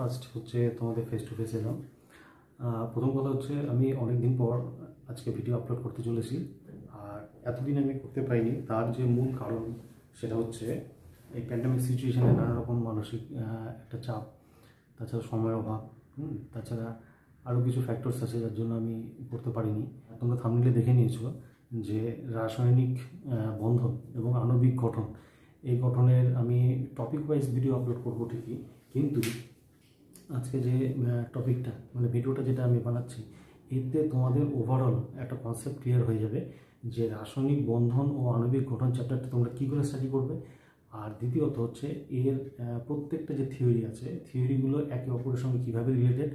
First হচ্ছে তোমাদের face to face এলাম। প্রথম কথা হচ্ছে আমি অনেক দিন পর আজকে ভিডিও আপলোড করতে চলেছি। আর এতদিন আমি করতে পারিনি, তার যে মূল কারণ সেটা হচ্ছে এই প্যান্ডেমিক সিচুয়েশানে নানা রকম মানসিক একটা চাপ, তাছাড়া সময়ের অভাব, তাছাড়া আরও কিছু ফ্যাক্টরস আছে যার জন্য আমি করতে পারিনি। তোমরা থাম্বনেইলে দেখে নিয়েছো যে রাসায়নিক বন্ধন এবং আণবিক গঠন, এই গঠনের আমি টপিক ওয়াইজ ভিডিও আপলোড করবো ঠিকই, কিন্তু আজকে যে টপিকটা মানে ভিডিওটা যেটা আমি বানাচ্ছি, এতে তোমাদের ওভারঅল একটা কনসেপ্ট ক্লিয়ার হয়ে যাবে যে রাসায়নিক বন্ধন ও আণবিক গঠন চ্যাপ্টারটা তোমরা কী করে স্টাডি করবে। আর দ্বিতীয়ত হচ্ছে এর প্রত্যেকটা যে থিওরি আছে, থিওরিগুলো একে অপরের সঙ্গে কীভাবে রিলেটেড,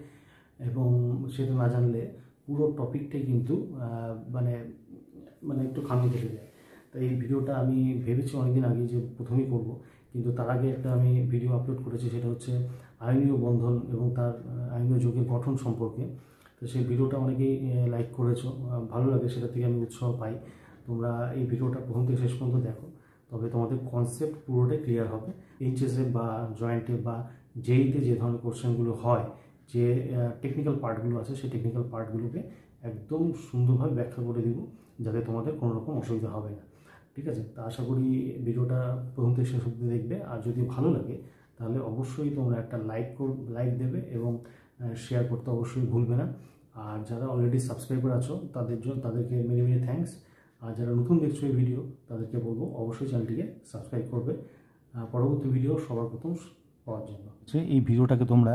এবং সেটা না জানলে পুরো টপিকটাই কিন্তু মানে মানে একটু খামি থেকে যায়। তাই এই ভিডিওটা আমি ভেবেছি অনেকদিন আগে যে প্রথমেই করব, কিন্তু তার আগে একটা আমি ভিডিও আপলোড করেছি, সেটা হচ্ছে আয়নীয় বন্ধন এবং তার আয়নীয় যৌগের গঠন সম্পর্কে। তো সেই ভিডিওটা অনেকেই লাইক করেছো, ভালো লাগে, সেটা থেকে আমি উৎসাহ পাই। তোমরা এই ভিডিওটা প্রথম থেকে শেষ পর্যন্ত দেখো, তবে তোমাদের কনসেপ্ট পুরোটাই ক্লিয়ার হবে। এইচএসএ বা জয়েন্টে বা জেইতে যে ধরনের কোশ্চেনগুলো হয়, যে টেকনিক্যাল পার্টগুলো আছে, সেই টেকনিক্যাল পার্টগুলোকে একদম সুন্দরভাবে ব্যাখ্যা করে দিব, যাতে তোমাদের কোনো রকম অসুবিধা হবে না। ঠিক আছে? তা আশা করি ভিডিওটা প্রথম থেকে শেষ অবধি দেখবে। আর যদি ভালো লাগে তাহলে অবশ্যই তোমরা একটা লাইক দেবে এবং শেয়ার করতে অবশ্যই ভুলবে না। আর যারা অলরেডি সাবস্ক্রাইবার আছো তাদেরকে মেনি মেনি থ্যাঙ্কস। আর যারা নতুন দেখছো এই ভিডিও, তাদেরকে বলবো অবশ্যই চ্যানেলটিকে সাবস্ক্রাইব করবে পরবর্তী ভিডিও সবার প্রথম পাওয়ার জন্য। এই ভিডিওটাকে তোমরা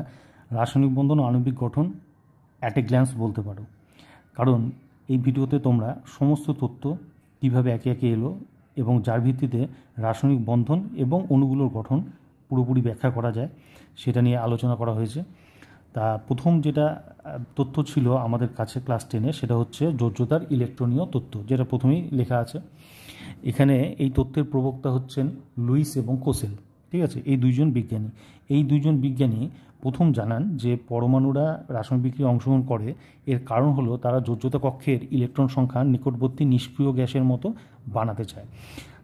রাসায়নিক বন্ধন ও আণবিক গঠন অ্যাট এ গ্ল্যান্স বলতে পারো, কারণ এই ভিডিওতে তোমরা সমস্ত তথ্য কীভাবে একে একে এলো এবং যার ভিত্তিতে রাসায়নিক বন্ধন এবং অণুগুলোর গঠন পুরোপুরি ব্যাখ্যা করা যায়, সেটা নিয়ে আলোচনা করা হয়েছে। তা প্রথম যেটা তথ্য ছিল আমাদের কাছে ক্লাস 10-এ, সেটা হচ্ছে যোজ্যতার ইলেকট্রনীয় তত্ত্ব, যেটা প্রথমেই লেখা আছে। এখানে এই তত্ত্বের প্রবক্তা হচ্ছেন লুইস এবং কোসেল। ঠিক আছে? এই দুইজন বিজ্ঞানী প্রথম জানান যে পরমাণুরা রাসায়নিক বিক্রিয়ায় অংশগ্রহণ করে। এর কারণ হলো তারা যোজ্যতা কক্ষের ইলেকট্রন সংখ্যা নিকটবর্তী নিষ্ক্রিয় গ্যাসের মতো বানাতে চায়।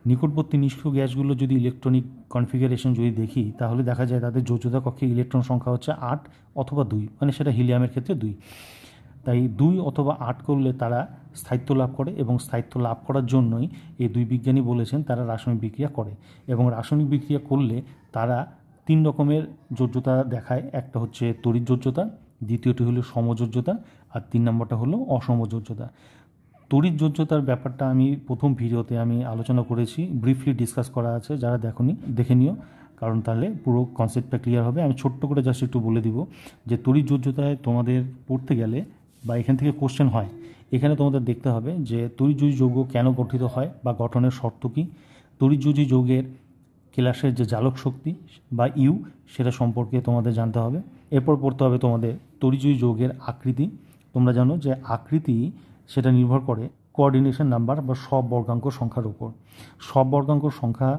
নিকটবর্তী নিষ্ক্রিয় গ্যাসগুলো যদি ইলেকট্রনিক কনফিগারেশন যদি দেখি, তাহলে দেখা যায় তাদের যোজ্যতা কক্ষে ইলেকট্রন সংখ্যা হচ্ছে 8 অথবা 2, মানে সেটা হিলিয়ামের ক্ষেত্রে 2। তাই 2 অথবা 8 করলে তারা স্থায়িত্ব লাভ করে, এবং স্থায়িত্ব লাভ করার জন্যই এই দুই বিজ্ঞানী বলেছেন তারা রাসায়নিক বিক্রিয়া করে। এবং রাসায়নিক বিক্রিয়া করলে তারা 3 রকমের যোজ্যতা দেখায়। একটা হচ্ছে তড়িৎ যোজ্যতা, দ্বিতীয়টি হলো সমযোজ্যতা, আর 3 নম্বরটা হলো অসমযোজ্যতা। তড়িৎ যোজ্যতার ব্যাপারটা আমি প্রথম ভিডিওতে আমি আলোচনা করেছি, ব্রিফলি ডিসকাস করা আছে, যারা দেখোনি দেখে নিও, কারণ তাহলে পুরো কনসেপ্টটা ক্লিয়ার হবে। আমি ছোট্ট করে জাস্ট একটু বলে দিব যে তড়িৎ যোজ্যতায় তোমাদের পড়তে গেলে বা এখান থেকে কোশ্চেন হয়, এখানে তোমাদের দেখতে হবে যে তড়িৎযোজী যৌগ কেন গঠিত হয় বা গঠনের শর্ত কী, তড়িৎযোজী যৌগের কেলাসের যে জালক শক্তি বা ইউ, সেটা সম্পর্কে তোমাদের জানতে হবে। এরপর পড়তে হবে তোমাদের তড়িৎযোজী যৌগের আকৃতি। তোমরা জানো যে আকৃতি সেটা নির্ভর করে কোঅর্ডিনেশন নাম্বার বা সব বর্গাঙ্ক সংখ্যার উপর। সব বর্গাঙ্ক সংখ্যা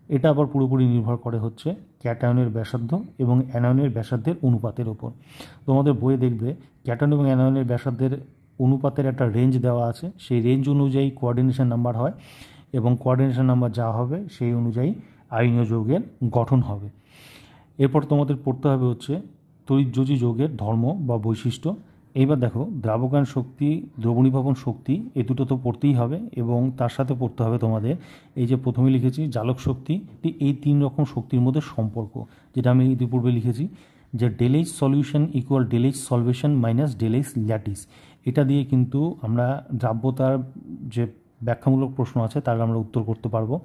এটা আবার পুরোপুরি নির্ভর করে হচ্ছে ক্যাটায়নের ব্যাসার্ধ এবং অ্যানায়নের ব্যাসার্ধের অনুপাতের ওপর। তোমাদের বইয়ে দেখবে ক্যাটায়ন এবং অ্যানায়নের ব্যাসার্ধের অনুপাতের একটা রেঞ্জ দেওয়া আছে, সেই রেঞ্জ অনুযায়ী কোঅর্ডিনেশন নাম্বার হয়, এবং কোঅর্ডিনেশন নাম্বার যা হবে সেই অনুযায়ী আয়নীয় যৌগের গঠন হবে। এরপর তোমাদের পড়তে হবে হচ্ছে তড়িৎযোজী যৌগের ধর্ম বা বৈশিষ্ট্য। এইবার দেখো, দ্রাবকায়ন শক্তি, দ্রবণীভবন শক্তি, এই দুটো তো পড়তেই হবে, এবং তার সাথে পড়তে হবে তোমাদের এই যে প্রথমে লিখেছি জালক শক্তি। এই 3 রকম শক্তির মধ্যে সম্পর্ক, যেটা আমি ইতিপূর্বে লিখেছি যে ডেলএইচ সলিউশন ইকুয়াল ডেলএইচ সলভেশন মাইনাস ডেলএইচ ল্যাটিস। এটা দিয়ে কিন্তু আমরা দ্রাব্যতার যে ব্যাখ্যামূলক প্রশ্ন আছে তার আমরা উত্তর করতে পারবো।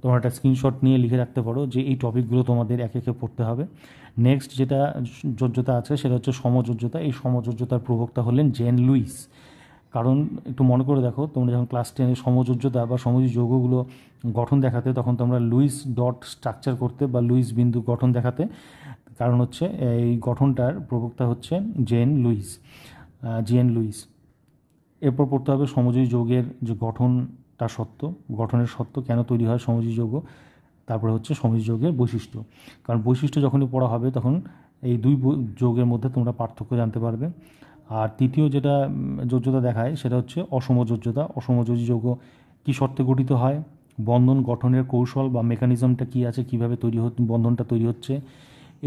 তোমরা একটা স্ক্রিনশট নিয়ে লিখে রাখতে পারো যে এই টপিকগুলো তোমাদের একে একে পড়তে হবে। নেক্সট যেটা যোজ্যতা আছে সেটা হচ্ছে সমযোজ্যতা। এই সমযোজ্যতার প্রবক্তা হলেন জেন লুইস। কারণ একটু মনে করে দেখো, তোমরা যখন ক্লাস 10-এ সমযোজ্যতা বা সমযোজী যৌগগুলো গঠন দেখাতে, তখন তোমরা লুইস ডট স্ট্রাকচার করতে বা লুইস বিন্দু গঠন দেখাতে। কারণ হচ্ছে এই গঠনটার প্রবক্তা হচ্ছে জেন লুইস। এরপর পড়তে হবে সমযোজী যৌগের যে গঠনের সত্য কেন তৈরি হয় সমযোজী যৌগ। তারপরে হচ্ছে সমযোজী যৌগের বৈশিষ্ট্য, কারণ বৈশিষ্ট্য যখনই পড়া হবে তখন এই দুই যৌগের মধ্যে তোমরা পার্থক্য জানতে পারবে। আর তৃতীয় যেটা যোজ্যতা দেখায় সেটা হচ্ছে অসমযোজ্যতা। অসমযোজী যৌগ কী শর্তে গঠিত হয়, বন্ধন গঠনের কৌশল বা মেকানিজমটা কী আছে, কীভাবে বন্ধনটা তৈরি হচ্ছে,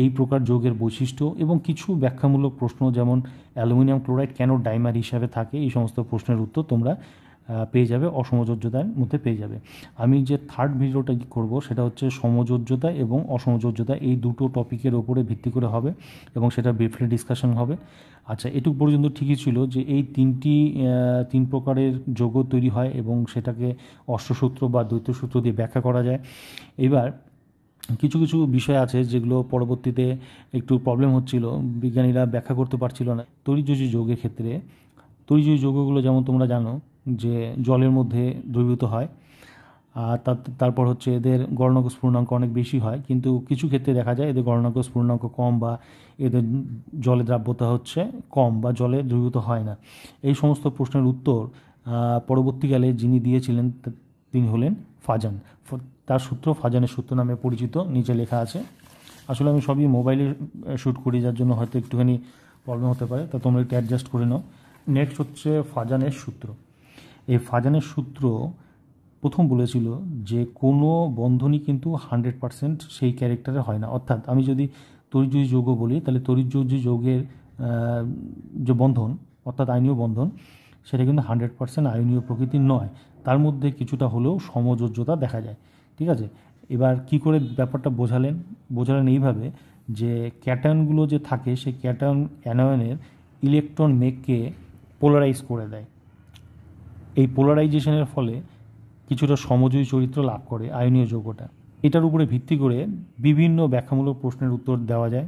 এই প্রকার যৌগের বৈশিষ্ট্য এবং কিছু ব্যাখ্যামূলক প্রশ্ন, যেমন অ্যালুমিনিয়াম ক্লোরাইড কেন ডাইমার হিসাবে থাকে, এই সমস্ত প্রশ্নের উত্তর তোমরা পেয়ে যাবে অসমযোজ্যতার মধ্যে পেয়ে যাবে। আমি যে থার্ড ভিডিওটা করব সেটা হচ্ছে সমযোজ্যতা এবং অসমযোজ্যতা, এই দুটো টপিকের ওপরে ভিত্তি করে হবে এবং সেটা ব্রিফলি ডিসকাশন হবে। আচ্ছা, এটুকু পর্যন্ত ঠিকই ছিল যে এই তিন প্রকারের যৌগ তৈরি হয় এবং সেটাকে অষ্টসূত্র বা দ্বৈত সূত্র দিয়ে ব্যাখ্যা করা যায়। এবার কিছু কিছু বিষয় আছে যেগুলো পরবর্তীতে একটু প্রবলেম হচ্ছিল, বিজ্ঞানীরা ব্যাখ্যা করতে পারছিল না। তড়িৎযোজী যৌগের ক্ষেত্রে তড়িৎযোজী যৌগগুলো যেমন তোমরা জানো যে জলের মধ্যে দ্রবীভূত হয়, আর তারপর হচ্ছে এদের গলনাঙ্ক স্ফুটনাঙ্ক অনেক বেশি হয়, কিন্তু কিছু ক্ষেত্রে দেখা যায় এদের গলনাঙ্ক স্ফুটনাঙ্ক কম বা এদের জলে দ্রাব্যতা হচ্ছে কম বা জলে দ্রবীভূত হয় না। এই সমস্ত প্রশ্নের উত্তর পরবর্তীকালে যিনি দিয়েছিলেন তিনি হলেন ফাজান। তার সূত্র ফাজানের সূত্র নামে পরিচিত, নিচে লেখা আছে। আসলে আমি সবই মোবাইলে শ্যুট করি, যার জন্য হয়তো একটুখানি প্রবলেম হতে পারে, তা তোমরা একটু অ্যাডজাস্ট করে নাও। নেক্সট হচ্ছে ফাজানের সূত্র। এই ফাজানের সূত্র প্রথম বলেছিল যে কোনো বন্ধনই কিন্তু 100% সেই ক্যারেক্টারে হয় না। অর্থাৎ আমি যদি তড়িৎযোজী যৌগ বলি, তাহলে তড়িৎযোজী যৌগের যে বন্ধন অর্থাৎ আয়নীয় বন্ধন, সেটা কিন্তু 100% আয়নীয় প্রকৃতির নয়, তার মধ্যে কিছুটা হলেও সমযোজ্যতা দেখা যায়। ঠিক আছে, এবার কি করে ব্যাপারটা বোঝালেন এইভাবে যে ক্যাটায়নগুলো যে থাকে সেই ক্যাটায়ন অ্যানায়নের ইলেকট্রন মেঘকে পোলারাইজ করে দেয়। এই পোলারাইজেশনের ফলে কিছুটা সমযোজী চরিত্র লাভ করে আয়নীয় যৌগটা। এটার উপরে ভিত্তি করে বিভিন্ন ব্যাখ্যামূলক প্রশ্নের উত্তর দেওয়া যায়,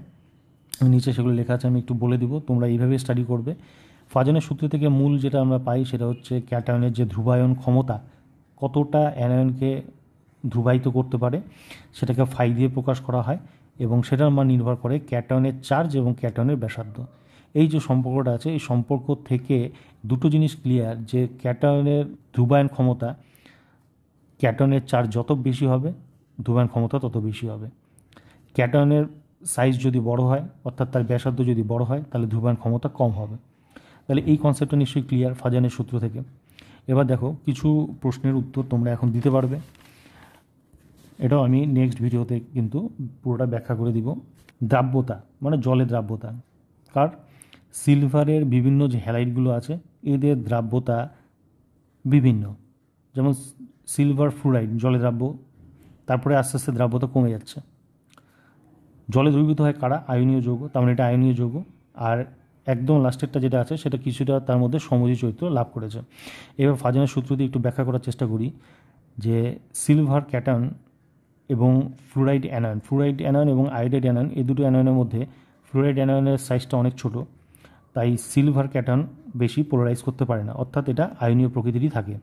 নিচে সেগুলো লেখা আছে, আমি একটু বলে দিব, তোমরা এইভাবে স্টাডি করবে। ফাজানের সূত্র থেকে মূল যেটা আমরা পাই সেটা হচ্ছে ক্যাটায়নের যে ধ্রুবায়ন ক্ষমতা, কতটা অ্যানায়নকে ধ্রুবায়িত করতে পারে, সেটাকে ফাই দিয়ে প্রকাশ করা হয় এবং সেটার মান নির্ভর করে ক্যাটায়নের চার্জ এবং ক্যাটায়নের ব্যাসার্ধ। এই যে সম্পর্কটা আছে, এই সম্পর্ক থেকে দুটো জিনিস ক্লিয়ার, যে ক্যাটায়নের ধ্রুবায়ন ক্ষমতা, ক্যাটায়নের চার্জ যত বেশি হবে ধ্রুবায়ন ক্ষমতা তত বেশি হবে। ক্যাটায়নের সাইজ যদি বড় হয় অর্থাৎ তার ব্যাসার্ধ যদি বড় হয় তাহলে ধ্রুবায়ন ক্ষমতা কম হবে। তাহলে এই কনসেপ্টটা নিশ্চয়ই ক্লিয়ার ফাজানের সূত্র থেকে। এবার দেখো কিছু প্রশ্নের উত্তর তোমরা এখন দিতে পারবে, এটাও আমি নেক্সট ভিডিওতে কিন্তু পুরোটা ব্যাখ্যা করে দিব। দ্রাব্যতা মানে জলের দ্রাব্যতা, কার সিলভারের বিভিন্ন যে হ্যালাইডগুলো আছে এদের দ্রাব্যতা বিভিন্ন, যেমন সিলভার ফ্লুরাইড জলে দ্রাব্য, তারপরে আস্তে আস্তে দ্রাব্যতা কমে যাচ্ছে। জলে দ্রবীভূত হয় কারা? আয়নীয় যৌগ, তার মানে এটা আয়নীয় যৌগ। আর একদম লাস্টেরটা যেটা আছে সেটা কিছুটা তার মধ্যে সমযোজী চরিত্র লাভ করেছে। এবার ফাজানের সূত্র দিয়ে একটু ব্যাখ্যা করার চেষ্টা করি যে সিলভার ক্যাটায়ন এবং ফ্লুরাইড অ্যানায়ন এবং আয়োডাইড অ্যানায়ন, এই দুটো অ্যানায়নের মধ্যে ফ্লুরাইড অ্যানায়নের সাইজটা অনেক ছোট, তাই সিলভার ক্যাটায়ন বেশি পোলারাইজ করতে পারে না, অর্থাৎ এটা আয়নীয় প্রকৃতিরই থাকে।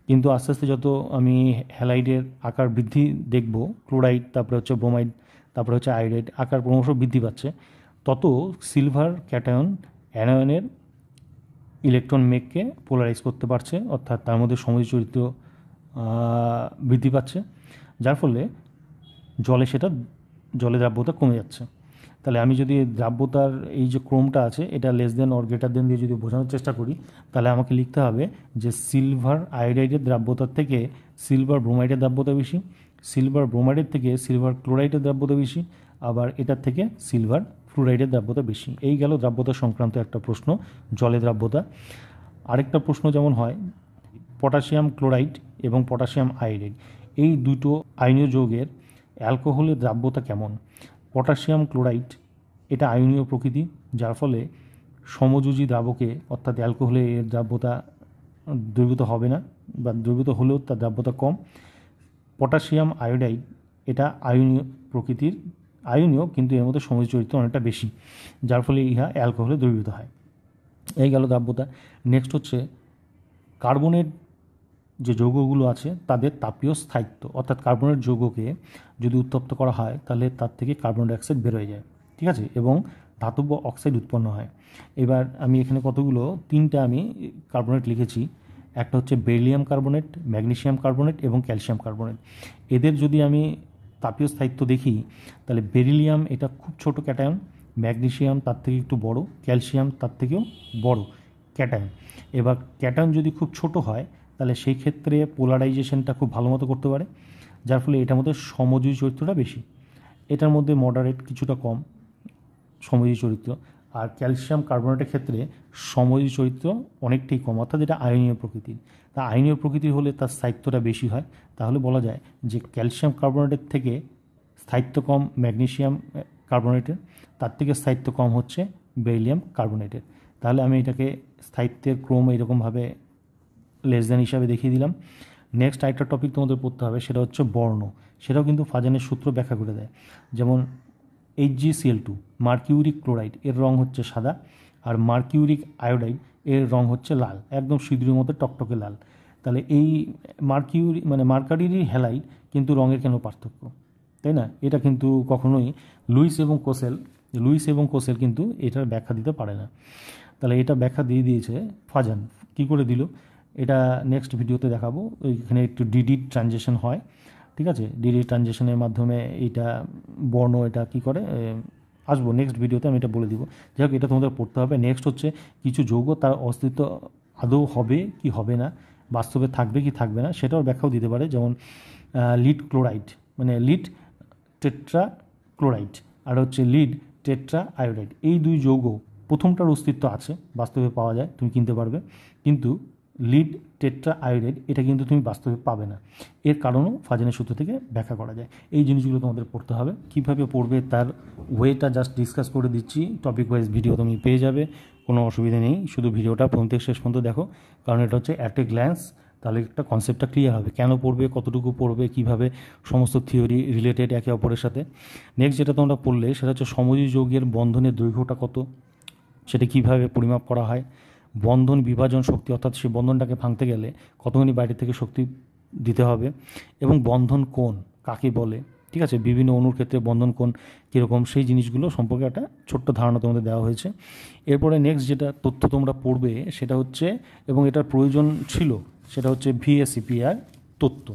কিন্তু আস্তে আস্তে যত আমি হ্যালাইডের আকার বৃদ্ধি দেখব, ক্লোরাইড তারপরে হচ্ছে ব্রোমাইড তারপরে হচ্ছে আয়োডাইড আকার ক্রমশ বৃদ্ধি পাচ্ছে, তত সিলভার ক্যাটায়ন অ্যানায়নের ইলেকট্রন মেঘকে পোলারাইজ করতে পারছে, অর্থাৎ তার মধ্যে সমযোজী চরিত্র বৃদ্ধি পাচ্ছে, যার ফলে জলে দ্রাব্যতা কমে যাচ্ছে। তাহলে আমি যদি দ্রাব্যতার এই যে ক্রমটা আছে এটা less than or greater than দিয়ে যদি বোঝানোর চেষ্টা করি, তাহলে আমাকে লিখতে হবে যে সিলভার আয়োডাইডের দ্রাব্যতার থেকে সিলভার ব্রোমাইডের দ্রাব্যতা বেশি, সিলভার ব্রোমাইডের থেকে সিলভার ক্লোরাইডের দ্রাব্যতা বেশি, আবার এটার থেকে সিলভার ফ্লুরাইডের দ্রাব্যতা বেশি। এই গেল দ্রাব্যতা সংক্রান্ত একটা প্রশ্ন, জলে দ্রাব্যতা। আরেকটা প্রশ্ন যেমন হয় পটাশিয়াম ক্লোরাইড এবং পটাশিয়াম আয়োডাইড, এই দুটো আয়নীয় যৌগের অ্যালকোহলের দ্রাব্যতা কেমন? পটাশিয়াম ক্লোরাইড এটা আয়নীয় প্রকৃতি, যার ফলে সমযোজী দ্রাবকে অর্থাৎ অ্যালকোহলে এর দ্রাব্যতা দ্রবীভূত হবে না বা দ্রবীভূত হলেও তার দ্রাব্যতা কম। পটাশিয়াম আয়োডাইড এটা আয়নীয় প্রকৃতির, আয়নীয় কিন্তু এর মধ্যে সমযোজী চরিত্র অনেকটা বেশি, যার ফলে ইহা অ্যালকোহলে দ্রবীভূত হয়। এই গেল দ্রাব্যতা। নেক্সট হচ্ছে কার্বনের যে যৌগগুলো আছে তাদের তাপীয় স্থায়িত্ব, অর্থাৎ কার্বনের যৌগকে যদি উত্তপ্ত করা হয় তাহলে তার থেকে কার্বন ডাইঅক্সাইড বেরোয় যায়, ঠিক আছে, এবং ধাতব অক্সাইড উৎপন্ন হয়। এবার আমি এখানে কতগুলো তিনটা আমি কার্বনেট লিখেছি, একটা হচ্ছে বেরিলিয়াম কার্বনেট, ম্যাগনেসিয়াম কার্বনেট এবং ক্যালসিয়াম কার্বনেট। এদের যদি আমি তাপীয় স্থায়িত্ব দেখি তাহলে বেরিলিয়াম এটা খুব ছোট ক্যাটায়ন, ম্যাগনেসিয়াম তার থেকে একটু বড়, ক্যালসিয়াম তার থেকেও বড় ক্যাটায়ন। এবার ক্যাটায়ন যদি খুব ছোট হয় তাহলে সেই ক্ষেত্রে পোলারাইজেশনটা খুব ভালো মতো করতে পারে, যার ফলে এটার মধ্যে সমযোজী চরিত্রটা বেশি। এটার মধ্যে মডারেট কিছুটা কম সমযোজী চরিত্র, আর ক্যালসিয়াম কার্বনেটের ক্ষেত্রে সমযোজী চরিত্র অনেকটাই কম, অর্থাৎ এটা আয়নীয় প্রকৃতির। তা আয়নীয় প্রকৃতির হলে তার স্থায়িত্বটা বেশি হয়। তাহলে বলা যায় যে ক্যালসিয়াম কার্বনেটের থেকে স্থায়িত্ব কম ম্যাগনেসিয়াম কার্বনেটের, তার থেকে স্থায়িত্ব কম হচ্ছে বেরিলিয়াম কার্বনেটের। তাহলে আমি এটাকে স্থায়িত্বের ক্রম এরকমভাবে লেস দ্যান হিসাবে দেখিয়ে দিলাম। নেক্সট আরেকটা টপিক তোমাদের পড়তে হবে, সেটা হচ্ছে বর্ণ। সেটাও কিন্তু ফাজানের সূত্র ব্যাখ্যা করে দেয়। যেমন HgCl2 মার্কিউরিক ক্লোরাইড, এর রং হচ্ছে সাদা, আর মার্কিউরিক আয়োডাইড এর রং হচ্ছে লাল, একদম সিঁদুরের মতো টকটকে লাল। তাহলে এই মার্কারিরই হ্যালাইড, কিন্তু রঙের কেন পার্থক্য, তাই না? এটা কিন্তু কখনোই লুইস এবং কোসেল কিন্তু এটার ব্যাখ্যা দিতে পারে না। তাহলে এটা ব্যাখ্যা দিয়ে দিয়েছে ফাজান। কি করে দিল এটা নেক্সট ভিডিওতে দেখাবো। এখানে একটু ডিডি ট্রানজেকশন হয়, ঠিক আছে? ডিডি ট্রানজেকশনের মাধ্যমে এইটা বর্ণ এটা কি করে আসবো নেক্সট ভিডিওতে, আমি এটা বলে দিব। যাই হোক, এটা তোমাদের পড়তে হবে। নেক্সট হচ্ছে কিছু যৌগ তার অস্তিত্ব আদৌ হবে কি হবে না, বাস্তবে থাকবে কি থাকবে না, সেটাও ব্যাখ্যাও দিতে পারে। যেমন লিড ক্লোরাইড, মানে লিড টেট্রা ক্লোরাইড, আর হচ্ছে লিড টেট্রা আয়োডাইড, এই দুই যৌগ প্রথমটার অস্তিত্ব আছে, বাস্তবে পাওয়া যায়, তুমি কিনতে পারবে। কিন্তু লিড টেট্রা আয়োডাইড এটা কিন্তু তুমি বাস্তবে পাবে না। এর কারণও ফাজানের সূত্র থেকে ব্যাখ্যা করা যায়। এই জিনিসগুলো তোমাদের পড়তে হবে। কীভাবে পড়বে তার ওয়েটা জাস্ট ডিসকাস করে দিচ্ছি, টপিক ওয়াইজ ভিডিও তুমি পেয়ে যাবে, কোনো অসুবিধা নেই। শুধু ভিডিওটা প্রথম থেকে শেষ পর্যন্ত দেখো, কারণ এটা হচ্ছে অ্যাট এ গ্ল্যান্স, তাহলে একটা কনসেপ্টটা ক্লিয়ার হবে, কেন পড়বে, কতটুকু পড়বে, কীভাবে সমস্ত থিওরি রিলেটেড একে অপরের সাথে। নেক্সট যেটা তোমরা পড়লে সেটা হচ্ছে সমযোজী যৌগের বন্ধনের দৈর্ঘ্যটা কত, সেটা কীভাবে পরিমাপ করা হয়, বন্ধন বিভাজন শক্তি, অর্থাৎ সেই বন্ধনটাকে ভাঙতে গেলে কতখানি বাইরে থেকে শক্তি দিতে হবে, এবং বন্ধন কোণ কাকে বলে, ঠিক আছে? বিভিন্ন অণুর ক্ষেত্রে বন্ধন কোণ কীরকম, সেই জিনিসগুলো সম্পর্কে একটা ছোট্ট ধারণা তোমাদের দেওয়া হয়েছে। এরপরে নেক্সট যেটা তথ্য তোমরা পড়বে সেটা হচ্ছে, এবং এটার প্রয়োজন ছিল, সেটা হচ্ছে VSEPR তত্ত্ব।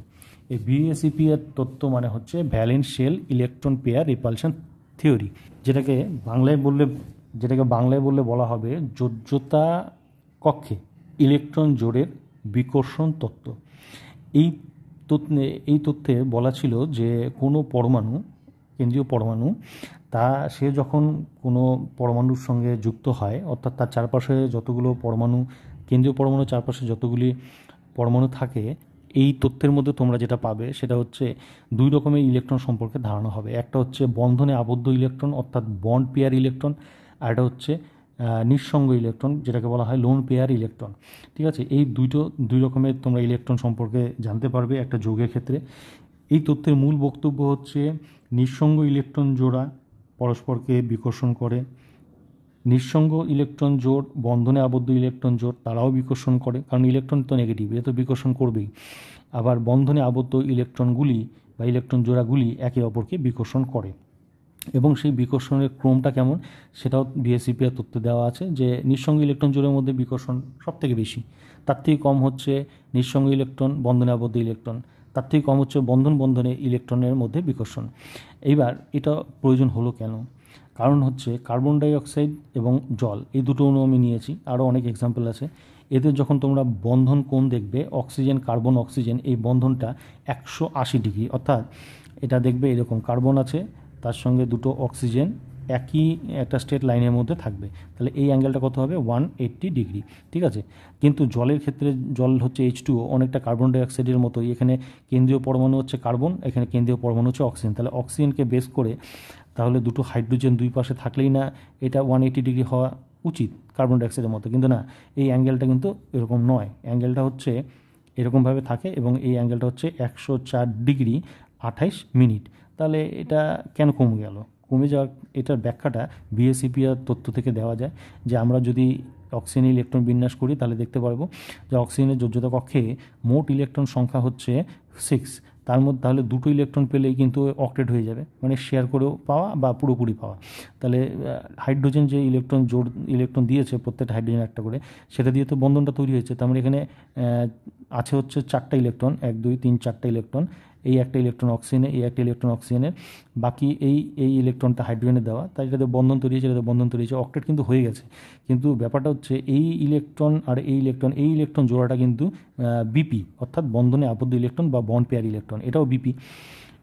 এই VSEPR তত্ত্ব মানে হচ্ছে valence shell electron pair repulsion theory, যেটাকে বাংলায় বললে বলা হবে যোজ্যতা কক্ষে ইলেকট্রন জোড়ের বিকর্ষণ তত্ত্ব। এই তথ্যে বলা ছিল যে কোনো পরমাণু, কেন্দ্রীয় পরমাণু, সে যখন কোনো পরমাণুর সঙ্গে যুক্ত হয়, অর্থাৎ তার চারপাশে যতগুলো পরমাণু, কেন্দ্রীয় পরমাণুর চারপাশে যতগুলি পরমাণু থাকে, এই তথ্যের মধ্যে তোমরা যেটা পাবে সেটা হচ্ছে দুই রকমের ইলেকট্রন সম্পর্কে ধারণা হবে। একটা হচ্ছে বন্ধনে আবদ্ধ ইলেকট্রন, অর্থাৎ বন্ড পেয়ার ইলেকট্রন, আর এটা হচ্ছে নিঃসঙ্গ ইলেকট্রন, যেটাকে বলা হয় লোন পেয়ার ইলেকট্রন, ঠিক আছে? এই দুই রকমের তোমরা ইলেকট্রন সম্পর্কে জানতে পারবে একটা যৌগের ক্ষেত্রে। এই তথ্যের মূল বক্তব্য হচ্ছে নিঃসঙ্গ ইলেকট্রন জোড়া পরস্পরকে বিকর্ষণ করে, নিঃসঙ্গ ইলেকট্রন জোড় বন্ধনে আবদ্ধ ইলেকট্রন জোড় তারাও বিকর্ষণ করে, কারণ ইলেকট্রন তো নেগেটিভ, এ তো বিকর্ষণ করবেই। আবার বন্ধনে আবদ্ধ ইলেকট্রনগুলি বা ইলেকট্রন জোড়াগুলি একে অপরকে বিকর্ষণ করে, এবং সেই বিকর্ষণের ক্রমটা কেমন সেটাও VSEPR তথ্য দেওয়া আছে, যে নিঃসঙ্গ ইলেকট্রন জোড়ের মধ্যে বিকর্ষণ সব থেকে বেশি, তার থেকে কম হচ্ছে নিঃসঙ্গ ইলেকট্রন বন্ধনে আবদ্ধ ইলেকট্রন, তার থেকে কম হচ্ছে বন্ধনে ইলেকট্রনের মধ্যে বিকর্ষণ। এইবার এটা প্রয়োজন হলো কেন? কারণ হচ্ছে কার্বন ডাইঅক্সাইড এবং জল, এই দুটো অণু আমি নিয়েছি, আরও অনেক এক্সাম্পল আছে। এদের যখন তোমরা বন্ধন কোণ দেখবে, অক্সিজেন কার্বন অক্সিজেন, এই বন্ধনটা 180 ডিগ্রি, অর্থাৎ এটা দেখবে এরকম কার্বন আছে, তার সঙ্গে দুটো অক্সিজেন একই একটা স্ট্রেট লাইনের মধ্যে থাকবে, তাহলে এই অ্যাঙ্গেলটা কত হবে? 180 ডিগ্রি, ঠিক আছে? কিন্তু জলের ক্ষেত্রে জল হচ্ছে H2O, অনেকটা কার্বন ডাইঅক্সাইডের মতোই, এখানে কেন্দ্রীয় পরমাণু হচ্ছে কার্বন, এখানে কেন্দ্রীয় পরমাণু হচ্ছে অক্সিজেন। তাহলে অক্সিজেনকে বেস করে তাহলে দুটো হাইড্রোজেন দুই পাশে থাকলেই না এটা 180 ডিগ্রি হওয়া উচিত কার্বন ডাইঅক্সাইডের মতো, কিন্তু না, এই অ্যাঙ্গেলটা কিন্তু এরকম নয়, অ্যাঙ্গেলটা হচ্ছে এরকমভাবে থাকে, এবং এই অ্যাঙ্গেলটা হচ্ছে 104 ডিগ্রি 28 মিনিট। তাহলে এটা কেন কমে গেল? কমে যাওয়ার এটার ব্যাখ্যাটা VSEPR তথ্য থেকে দেওয়া যায়, যে আমরা যদি অক্সিজেন ইলেকট্রন বিন্যাস করি তাহলে দেখতে পারবো যে অক্সিজেনের যোজ্যতা কক্ষে মোট ইলেকট্রন সংখ্যা হচ্ছে 6, তার মধ্যে তাহলে দুটো ইলেকট্রন পেলেই কিন্তু অক্টেট হয়ে যাবে, মানে শেয়ার করেও পাওয়া বা পুরোপুরি পাওয়া। তাহলে হাইড্রোজেন যে ইলেকট্রন দিয়েছে প্রত্যেকটা হাইড্রোজেন একটা করে, সেটা দিয়ে তো বন্ধনটা তৈরি হয়েছে, তার মানে এখানে আছে হচ্ছে 4টা ইলেকট্রন, 1 2 3 4টা ইলেকট্রন, এই একটা ইলেকট্রন অক্সিজেনে, এই একটা ইলেকট্রন অক্সিজেনের, বাকি এই ইলেকট্রনটা হাইড্রোজেনে দেওয়া, তাই এটাতে বন্ধন তৈরি হয়েছে, এটাতে বন্ধন তৈরি হয়েছে, অক্টেট কিন্তু হয়ে গেছে। কিন্তু ব্যাপারটা হচ্ছে এই ইলেকট্রন আর এই ইলেকট্রন জোড়াটা কিন্তু বিপি, অর্থাৎ বন্ধনে আবদ্ধ ইলেকট্রন বা বন্ড পেয়ার ইলেকট্রন, এটাও বিপি।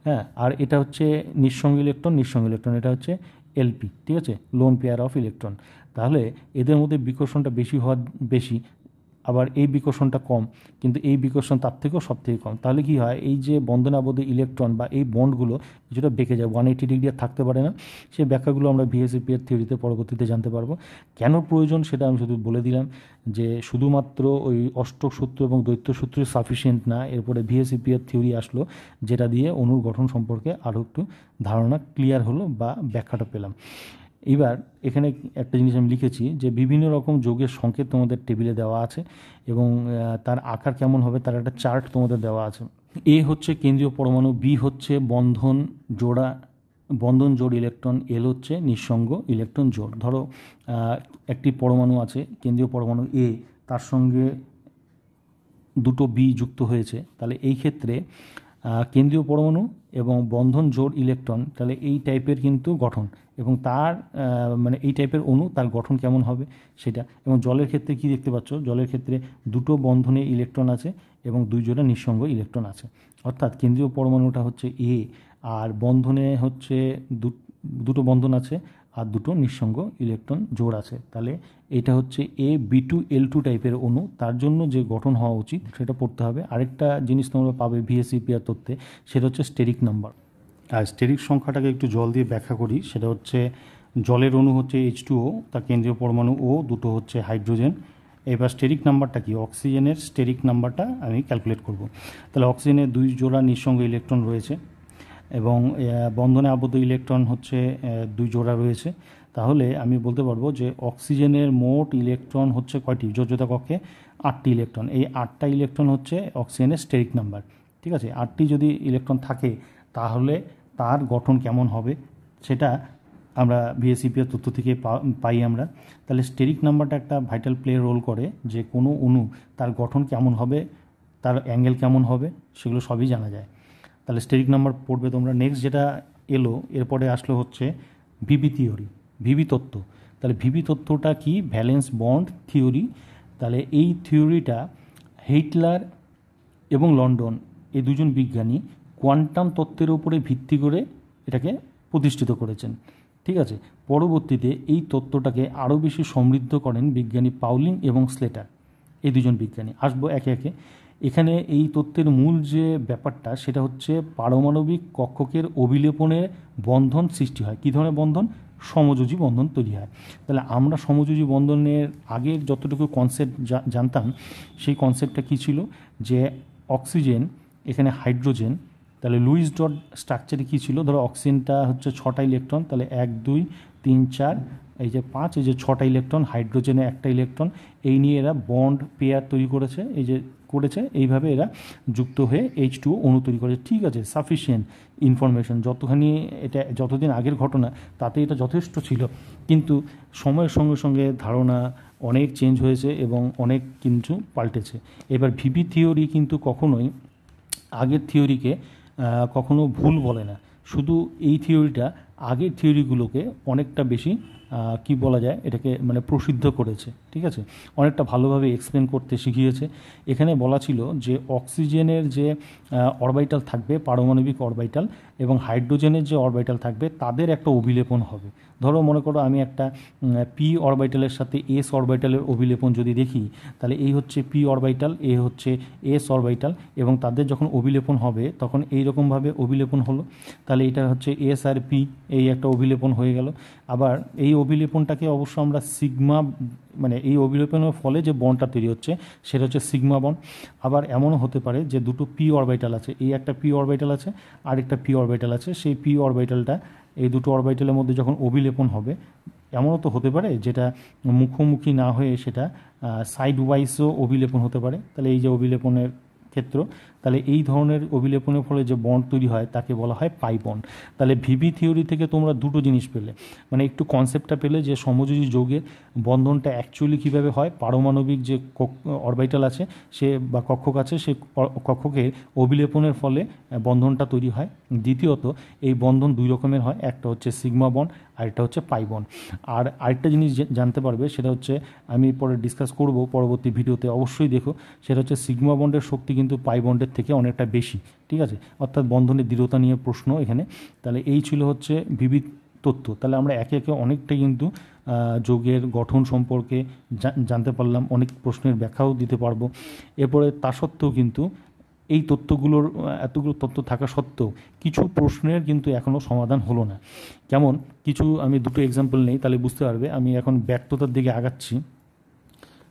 হ্যাঁ, আর এটা হচ্ছে নিঃসঙ্গ ইলেকট্রন, এটা হচ্ছে এলপি, ঠিক আছে, লোন পেয়ার অফ ইলেকট্রন। তাহলে এদের মধ্যে বিকর্ষণটা বেশি, আবার এই বিকর্ষণটা কম, কিন্তু এই বিকর্ষণ তার থেকেও সব থেকে কম। তাহলে কি হয়, এই যে বন্ধনাবদ্ধ ইলেকট্রন বা এই বন্ডগুলো কিছুটা বেঁকে যায়, 180 ডিগ্রি আর থাকতে পারে না। সেই ব্যাখ্যাগুলো আমরা ভিএসইপি এর থিওরিতে পরবর্তীতে জানতে পারবো। কেন প্রয়োজন সেটা আমি শুধু বলে দিলাম, যে শুধুমাত্র ওই অষ্টক সূত্র এবং দ্বৈত সূত্রই সাফিসিয়েন্ট না, এরপরে ভিএসইপি এর থিওরি আসলো, যেটা দিয়ে অণুর গঠন সম্পর্কে আরও একটু ধারণা ক্লিয়ার হলো বা ব্যাখ্যাটা পেলাম। এবার এখানে একটা জিনিস আমি লিখেছি, যে বিভিন্ন রকম যৌগের সংকেত তোমাদের টেবিলে দেওয়া আছে এবং তার আকার কেমন হবে তার একটা চার্ট তোমাদের দেওয়া আছে। এ হচ্ছে কেন্দ্রীয় পরমাণু, বি হচ্ছে বন্ধন জোড় ইলেকট্রন, এল হচ্ছে নিঃসঙ্গ ইলেকট্রন জোড়। ধরো একটি পরমাণু আছে, কেন্দ্রীয় পরমাণু এ, তার সঙ্গে দুটো বি যুক্ত হয়েছে, তাহলে এই ক্ষেত্রে কেন্দ্রীয় পরমাণু এবং বন্ধন জোড় ইলেকট্রন, তাহলে এই টাইপের কিন্তু গঠন, এবং তার মানে এই টাইপের অণু, তার গঠন কেমন হবে সেটা। এবং জলের ক্ষেত্রে কি দেখতে পাচ্ছ, জলের ক্ষেত্রে দুটো বন্ধনে ইলেকট্রন আছে এবং দুই জোড়া নিঃসঙ্গ ইলেকট্রন আছে। অর্থাৎ কেন্দ্রীয় পরমাণুটা হচ্ছে এ, আর বন্ধনে হচ্ছে দুটো বন্ধন আছে আর দুটো নিঃসঙ্গ ইলেকট্রন জোড় আছে। তাহলে এটা হচ্ছে A B2L2 টাইপের অণু, তার জন্য যে গঠন হওয়া উচিত সেটা পড়তে হবে। আরেকটা জিনিস তোমরা পাবে ভিএসইপি এর তথ্যে, সেটা হচ্ছে স্টেরিক নাম্বার। আর স্টেরিক সংখ্যাটাকে একটু জল দিয়ে ব্যাখ্যা করি, সেটা হচ্ছে জলের অণু হচ্ছে H2O, তার কেন্দ্রীয় পরমাণু O, দুটো হচ্ছে হাইড্রোজেন। এবার স্টেরিক নাম্বারটা কি, অক্সিজেনের স্টেরিক নাম্বারটা আমি ক্যালকুলেট করব। তাহলে অক্সিজেনের দুই জোড়া নিঃসঙ্গ ইলেকট্রন রয়েছে এবং বন্ধনে আবদ্ধ ইলেকট্রন হচ্ছে দুই জোড়া রয়েছে। তাহলে আমি বলতে পারবো যে অক্সিজেনের মোট ইলেকট্রন হচ্ছে কয়টি, যোজ্যতা কক্ষে 8টি ইলেকট্রন। এই 8টা ইলেকট্রন হচ্ছে অক্সিজেনের স্টেরিক নাম্বার, ঠিক আছে। 8টি যদি ইলেকট্রন থাকে তাহলে তার গঠন কেমন হবে সেটা আমরা ভিএসইপি এর তথ্য থেকে পাই আমরা। তাহলে স্টেরিক নাম্বারটা একটা ভাইটাল প্লে রোল করে, যে কোনো অণু তার গঠন কেমন হবে, তার অ্যাঙ্গেল কেমন হবে, সেগুলো সবই জানা যায়। তাহলে স্টেরিক নাম্বার পড়বে তোমরা। নেক্সট যেটা এলো, এরপরে আসলো হচ্ছে ভিবি থিওরি, ভিবি তত্ত্ব। তাহলে ভিবি তত্ত্বটা কি, ভ্যালেন্স বন্ড থিওরি। তাহলে এই থিওরিটা হিটলার এবং লন্ডন, এই দুজন বিজ্ঞানী কোয়ান্টাম তত্ত্বের উপরে ভিত্তি করে এটাকে প্রতিষ্ঠিত করেছেন, ঠিক আছে। পরবর্তীতে এই তত্ত্বটাকে আরও বেশি সমৃদ্ধ করেন বিজ্ঞানী পাউলিং এবং স্লেটার, এই দুজন বিজ্ঞানী। আসবো একে একে। এখানে এই তত্ত্বের মূল যে ব্যাপারটা সেটা হচ্ছে পারমাণবিক কক্ষকের অভিলেপনে বন্ধন সৃষ্টি হয়। কী ধরনের বন্ধন, সমযোজী বন্ধন তৈরি হয়। তাহলে আমরা সমযোজী বন্ধনের আগের যতটুকু কনসেপ্ট জানতাম, সেই কনসেপ্টটা কী ছিল, যে অক্সিজেন, এখানে হাইড্রোজেন, তাহলে লুইস ডট স্ট্রাকচারে কী ছিল, ধরো অক্সিজেনটা হচ্ছে 6টা ইলেকট্রন, তাহলে 1 2 3 4, এই যে 5, এই যে 6টা ইলেকট্রন, হাইড্রোজেনে একটা ইলেকট্রন, এই নিয়ে এরা বন্ড পেয়ার তৈরি করেছে, এই যে করেছে, এইভাবে এরা যুক্ত হয়ে H2O অণু তৈরি করেছে, ঠিক আছে। সাফিসিয়েন্ট ইনফরমেশন, যতখানি এটা যতদিন আগের ঘটনা তাতে এটা যথেষ্ট ছিল, কিন্তু সময়ের সঙ্গে সঙ্গে ধারণা অনেক চেঞ্জ হয়েছে এবং অনেক কিছু পাল্টেছে। এবার ভিবি থিওরি কিন্তু কখনোই আগের থিওরিকে কখনো ভুল বলে না, শুধু এই থিওরিটা আগের থিওরিগুলোকে অনেকটা বেশি কি বলা যায়, এটাকে মানে প্রসিদ্ধ করেছে, ঠিক আছে, অনেকটা ভালোভাবে এক্সপ্লেন করতে শিখিয়েছে। এখানে বলা ছিল যে অক্সিজেনের যে অরবিটাল থাকবে, পারমাণবিক অরবিটাল, এবং হাইড্রোজেনের যে অরবিটাল থাকবে, তাদের একটা অভিলেপন হবে। ধরো মনে করো আমি একটা পি অরবিটালের সাথে এস অরবিটালের অভিলেপন যদি দেখি, তাহলে এই হচ্ছে পি অরবিটাল, এ হচ্ছে এস অরবিটাল, এবং তাদের যখন অভিলেপন হবে তখন এই রকমভাবে অভিলেপন হলো। তাহলে এটা হচ্ছে এস আর পি, এই একটা অভিলেপন হয়ে গেল। আবার এই অভিলেপনটাকে অবশ্য আমরা সিগমা, মানে এই অভিলেপনের ফলে যে বন্ডটা তৈরি হচ্ছে সেটা হচ্ছে সিগমা বন্ড। আবার এমনও হতে পারে যে দুটো পি অরবিটাল আছে, এই একটা পি অরবিটাল আছে আর একটা পি অরবিটাল আছে, সেই পি অরবিটালটা এই দুটো অরবিটালের মধ্যে যখন অভিলেপন হবে, এমনও তো হতে পারে যেটা মুখোমুখি না হয়ে সেটা সাইড ওয়াইজও অভিলেপন হতে পারে। তাহলে এই যে অভিলেপনের ক্ষেত্র, তাহলে এই ধরনের অভিলেপনের ফলে যে বন্ড তৈরি হয় তাকে বলা হয় পাই বন্ড। তাহলে ভিবি থিওরি থেকে তোমরা দুটো জিনিস পেলে, মানে একটু কনসেপ্টটা পেলে যে সমযোজী যৌগের বন্ধনটা অ্যাকচুয়ালি কীভাবে হয়, পারমাণবিক যে অরবিটাল আছে সে বা কক্ষক আছে, সে কক্ষকের অভিলেপনের ফলে বন্ধনটা তৈরি হয়। দ্বিতীয়ত এই বন্ধন দুই রকমের হয়, একটা হচ্ছে সিগমা বন্ড আর একটা হচ্ছে পাই বন্ড। আর আরেকটা জিনিস জানতে পারবে, সেটা হচ্ছে আমি পরে ডিসকাস করব পরবর্তী ভিডিওতে, অবশ্যই দেখো, সেটা হচ্ছে সিগমা বন্ডের শক্তি কিন্তু পাই বন্ডের থেকে অনেকটা বেশি, ঠিক আছে, অর্থাৎ বন্ধনের দৃঢ়তা নিয়ে প্রশ্ন এখানে। তাহলে এই ছিল হচ্ছে বিবিধ তথ্য। তাহলে আমরা একে একে অনেকটাই কিন্তু যৌগের গঠন সম্পর্কে জানতে পারলাম, অনেক প্রশ্নের ব্যাখ্যাও দিতে পারবো। এরপরে তা সত্ত্বেও কিন্তু এই তথ্যগুলোর এতগুলো তথ্য থাকা সত্ত্বেও কিছু প্রশ্নের কিন্তু এখনও সমাধান হলো না। কেমন কিছু আমি দুটো এক্সাম্পল নেই, তাহলে বুঝতে পারবে। আমি এখন ব্যর্থতার দিকে আগাচ্ছি।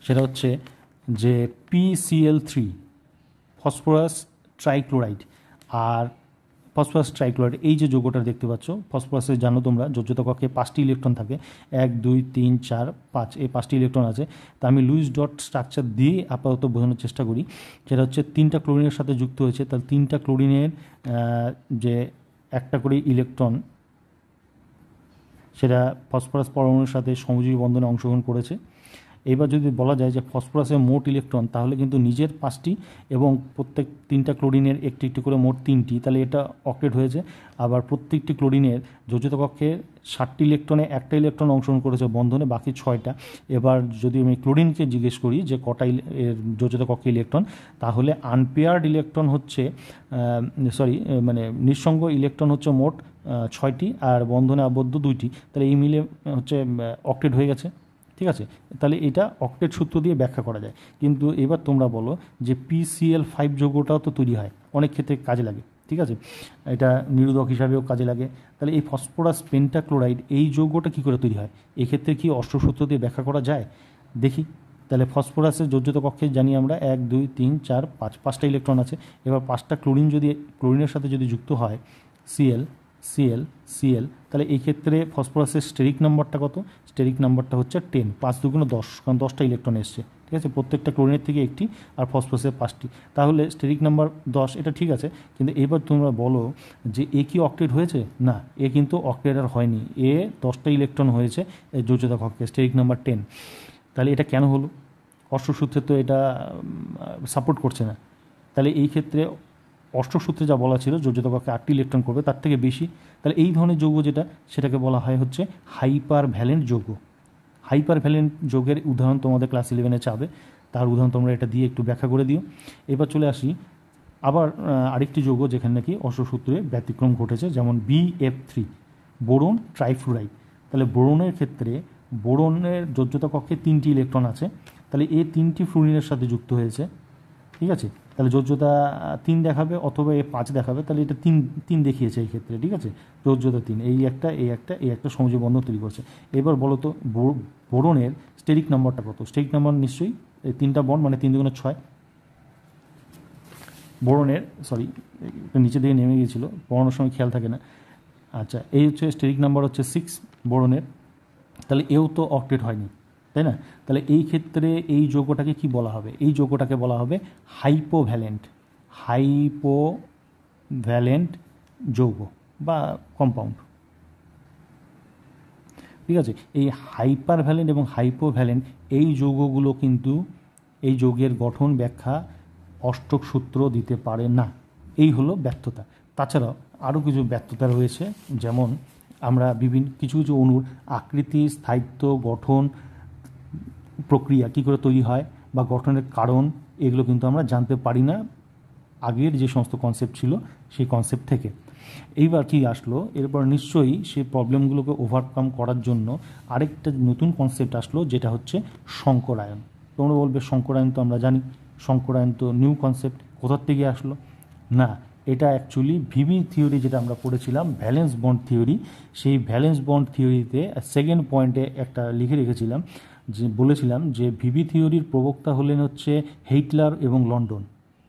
সেটা হচ্ছে যে PCl3 ফসফরাস ট্রাইক্লোরাইড আর ফসফরাস ট্রাইক্লোরাইড, এই যে যৌগটা দেখতে পাচ্ছ, ফসফরাসের জানো তোমরা যোজ্যতা কক্ষে 5টি ইলেকট্রন থাকে, 1 2 3 4 5, এই 5টি ইলেকট্রন আছে। তা আমি লুইস ডট স্ট্রাকচার দিয়ে আপাতত বোঝানোর চেষ্টা করি। সেটা হচ্ছে 3টা ক্লোরিনের সাথে যুক্ত হয়েছে, তাহলে 3টা ক্লোরিনের যে একটা করে ইলেকট্রন সেটা ফসফরাস পরমাণুর সাথে সমযোজী বন্ধনে অংশগ্রহণ করেছে। এবার যদি বলা যায় যে ফসফরাসের মোট ইলেকট্রন, তাহলে কিন্তু নিজের 5টি এবং প্রত্যেক 3টা ক্লোরিনের একটি একটি করে মোট 3টি, তাহলে এটা অক্টেট হয়েছে। আবার প্রত্যেকটি ক্লোরিনের যোজ্যতা কক্ষে 7টি ইলেকট্রনে একটা ইলেকট্রন অংশগ্রহণ করেছে বন্ধনে, বাকি 6টা। এবার যদি আমি ক্লোরিনকে জিজ্ঞেস করি যে কটা এর যোজ্যতা কক্ষে ইলেকট্রন, তাহলে আনপেয়ার্ড ইলেকট্রন হচ্ছে নিঃসঙ্গ ইলেকট্রন হচ্ছে মোট 6টি আর বন্ধনে আবদ্ধ 2টি, তাহলে এই মিলে হচ্ছে অক্টেট হয়ে গেছে, ঠিক আছে। তাহলে এটা অক্টেট সূত্র দিয়ে ব্যাখ্যা করা যায়। কিন্তু এবার তোমরা বলো যে PCl5 যৌগটাও তো তৈরি হয়, অনেক ক্ষেত্রে কাজে লাগে, ঠিক আছে, এটা নিরোধক হিসাবেও কাজে লাগে। তাহলে এই ফসফরাস পেন্টাক্লোরাইড এই যৌগটা কী করে তৈরি হয়, এক্ষেত্রে কি অষ্টসূত্র দিয়ে ব্যাখ্যা করা যায়? দেখি। তাহলে ফসফরাসের যোজ্যতা কক্ষে জানি আমরা 1 2 3 4 5, 5টা ইলেকট্রন আছে। এবার 5টা ক্লোরিনের সাথে যদি যুক্ত হয় Cl Cl Cl, তাহলে এই ক্ষেত্রে ফসফরাসের স্টেরিক নাম্বারটা কত? স্টেরিক নাম্বারটা হচ্ছে 10, 5 2 10, কারণ 10টা ইলেকট্রন এসছে, ঠিক আছে, প্রত্যেকটা ক্লোরিনের থেকে একটি আর ফসফরাসের 5টি, তাহলে স্টেরিক নাম্বার 10, এটা ঠিক আছে। কিন্তু এবার তোমরা বলো যে এ কি অক্টেট হয়েছে? না, এ কিন্তু অক্টেট আর হয়নি, এ 10টা ইলেকট্রন হয়েছে যোজ্যতা কক্ষে, স্টেরিক নাম্বার 10। তাহলে এটা কেন হলো? অষ্টসূত্রে তো এটা সাপোর্ট করছে না। তাহলে এই ক্ষেত্রে অষ্টসূত্রে যা বলা ছিল যোজ্যতা কক্ষে 8টি ইলেকট্রন করবে, তার থেকে বেশি। তাহলে এই ধরনের যৌগ যেটা, সেটাকে বলা হয় হচ্ছে হাইপার ভ্যালেন্ট যৌগ। হাইপার ভ্যালেন্ট যৌগের উদাহরণ তোমাদের ক্লাস 11-এ চাবে, তার উদাহরণ তোমরা এটা দিয়ে একটু ব্যাখ্যা করে দিও। এবার চলে আসি আবার আরেকটি যৌগ যেখানে নাকি অষ্টসূত্রে ব্যতিক্রম ঘটেছে, যেমন BF3 বোরন ট্রাইফ্লুরাইড। তাহলে বোরনের ক্ষেত্রে বোরনের যোজ্যতা কক্ষে 3টি ইলেকট্রন আছে, তাহলে এই 3টি ফ্লুরিনের সাথে যুক্ত হয়েছে, ঠিক আছে। তাহলে যোজ্যতা 3 দেখাবে অথবা এ 5 দেখাবে, তাহলে এটা 3 দেখিয়েছে এই ক্ষেত্রে, ঠিক আছে, যোজ্যতা 3, এই একটা সমযোজী বন্ধন তৈরি করছে। এবার বলো তো বোরনের স্টেরিক নাম্বারটা কত? স্টেরিক নাম্বার নিশ্চয়ই এই 3টা বন্ড, মানে 3 2 6। বোরনের নিচে দিকে নেমে গিয়েছিল, পড়ানোর সময় খেয়াল থাকে না। আচ্ছা, এই হচ্ছে স্টেরিক নাম্বার হচ্ছে 6 বোরনের, তাহলে এও তো অক্টেট হয়নি, তাই না? তাহলে এই ক্ষেত্রে এই যৌগটাকে কি বলা হবে? এই যৌগটাকে বলা হবে হাইপোভ্যালেন্ট যৌগ বা কম্পাউন্ড, ঠিক আছে। এই হাইপার ভ্যালেন্ট এবং হাইপোভ্যালেন্ট এই যৌগগুলো কিন্তু এই যৌগের গঠন ব্যাখ্যা অষ্টক সূত্র দিতে পারে না, এই হলো ব্যর্থতা। তাছাড়াও আরও কিছু ব্যর্থতা রয়েছে, যেমন আমরা কিছু অণুর আকৃতি, স্থায়িত্ব, গঠন, প্রক্রিয়া কী করে তৈরি হয় বা গঠনের কারণ, এগুলো কিন্তু আমরা জানতে পারি না আগের যে সমস্ত কনসেপ্ট ছিল সেই কনসেপ্ট থেকে। এইবার কি আসলো, এরপর নিশ্চয়ই সেই প্রবলেমগুলোকে ওভারকাম করার জন্য আরেকটা নতুন কনসেপ্ট আসলো, যেটা হচ্ছে সংকরায়ন। তোমরা বলবে সংকরায়ন তো আমরা জানি, সংকরায়ন তো নিউ কনসেপ্ট, কোথার থেকে আসলো? না, এটা অ্যাকচুয়ালি ভিবি থিওরি যেটা আমরা পড়েছিলাম, ভ্যালেন্স বন্ড থিওরি, সেই ভ্যালেন্স বন্ড থিওরিতে সেকেন্ড পয়েন্টে একটা লিখে রেখেছিলাম, যে বলেছিলাম যে ভিবি থিওরির প্রবক্তা হলেন হচ্ছে হিটলার এবং লন্ডন,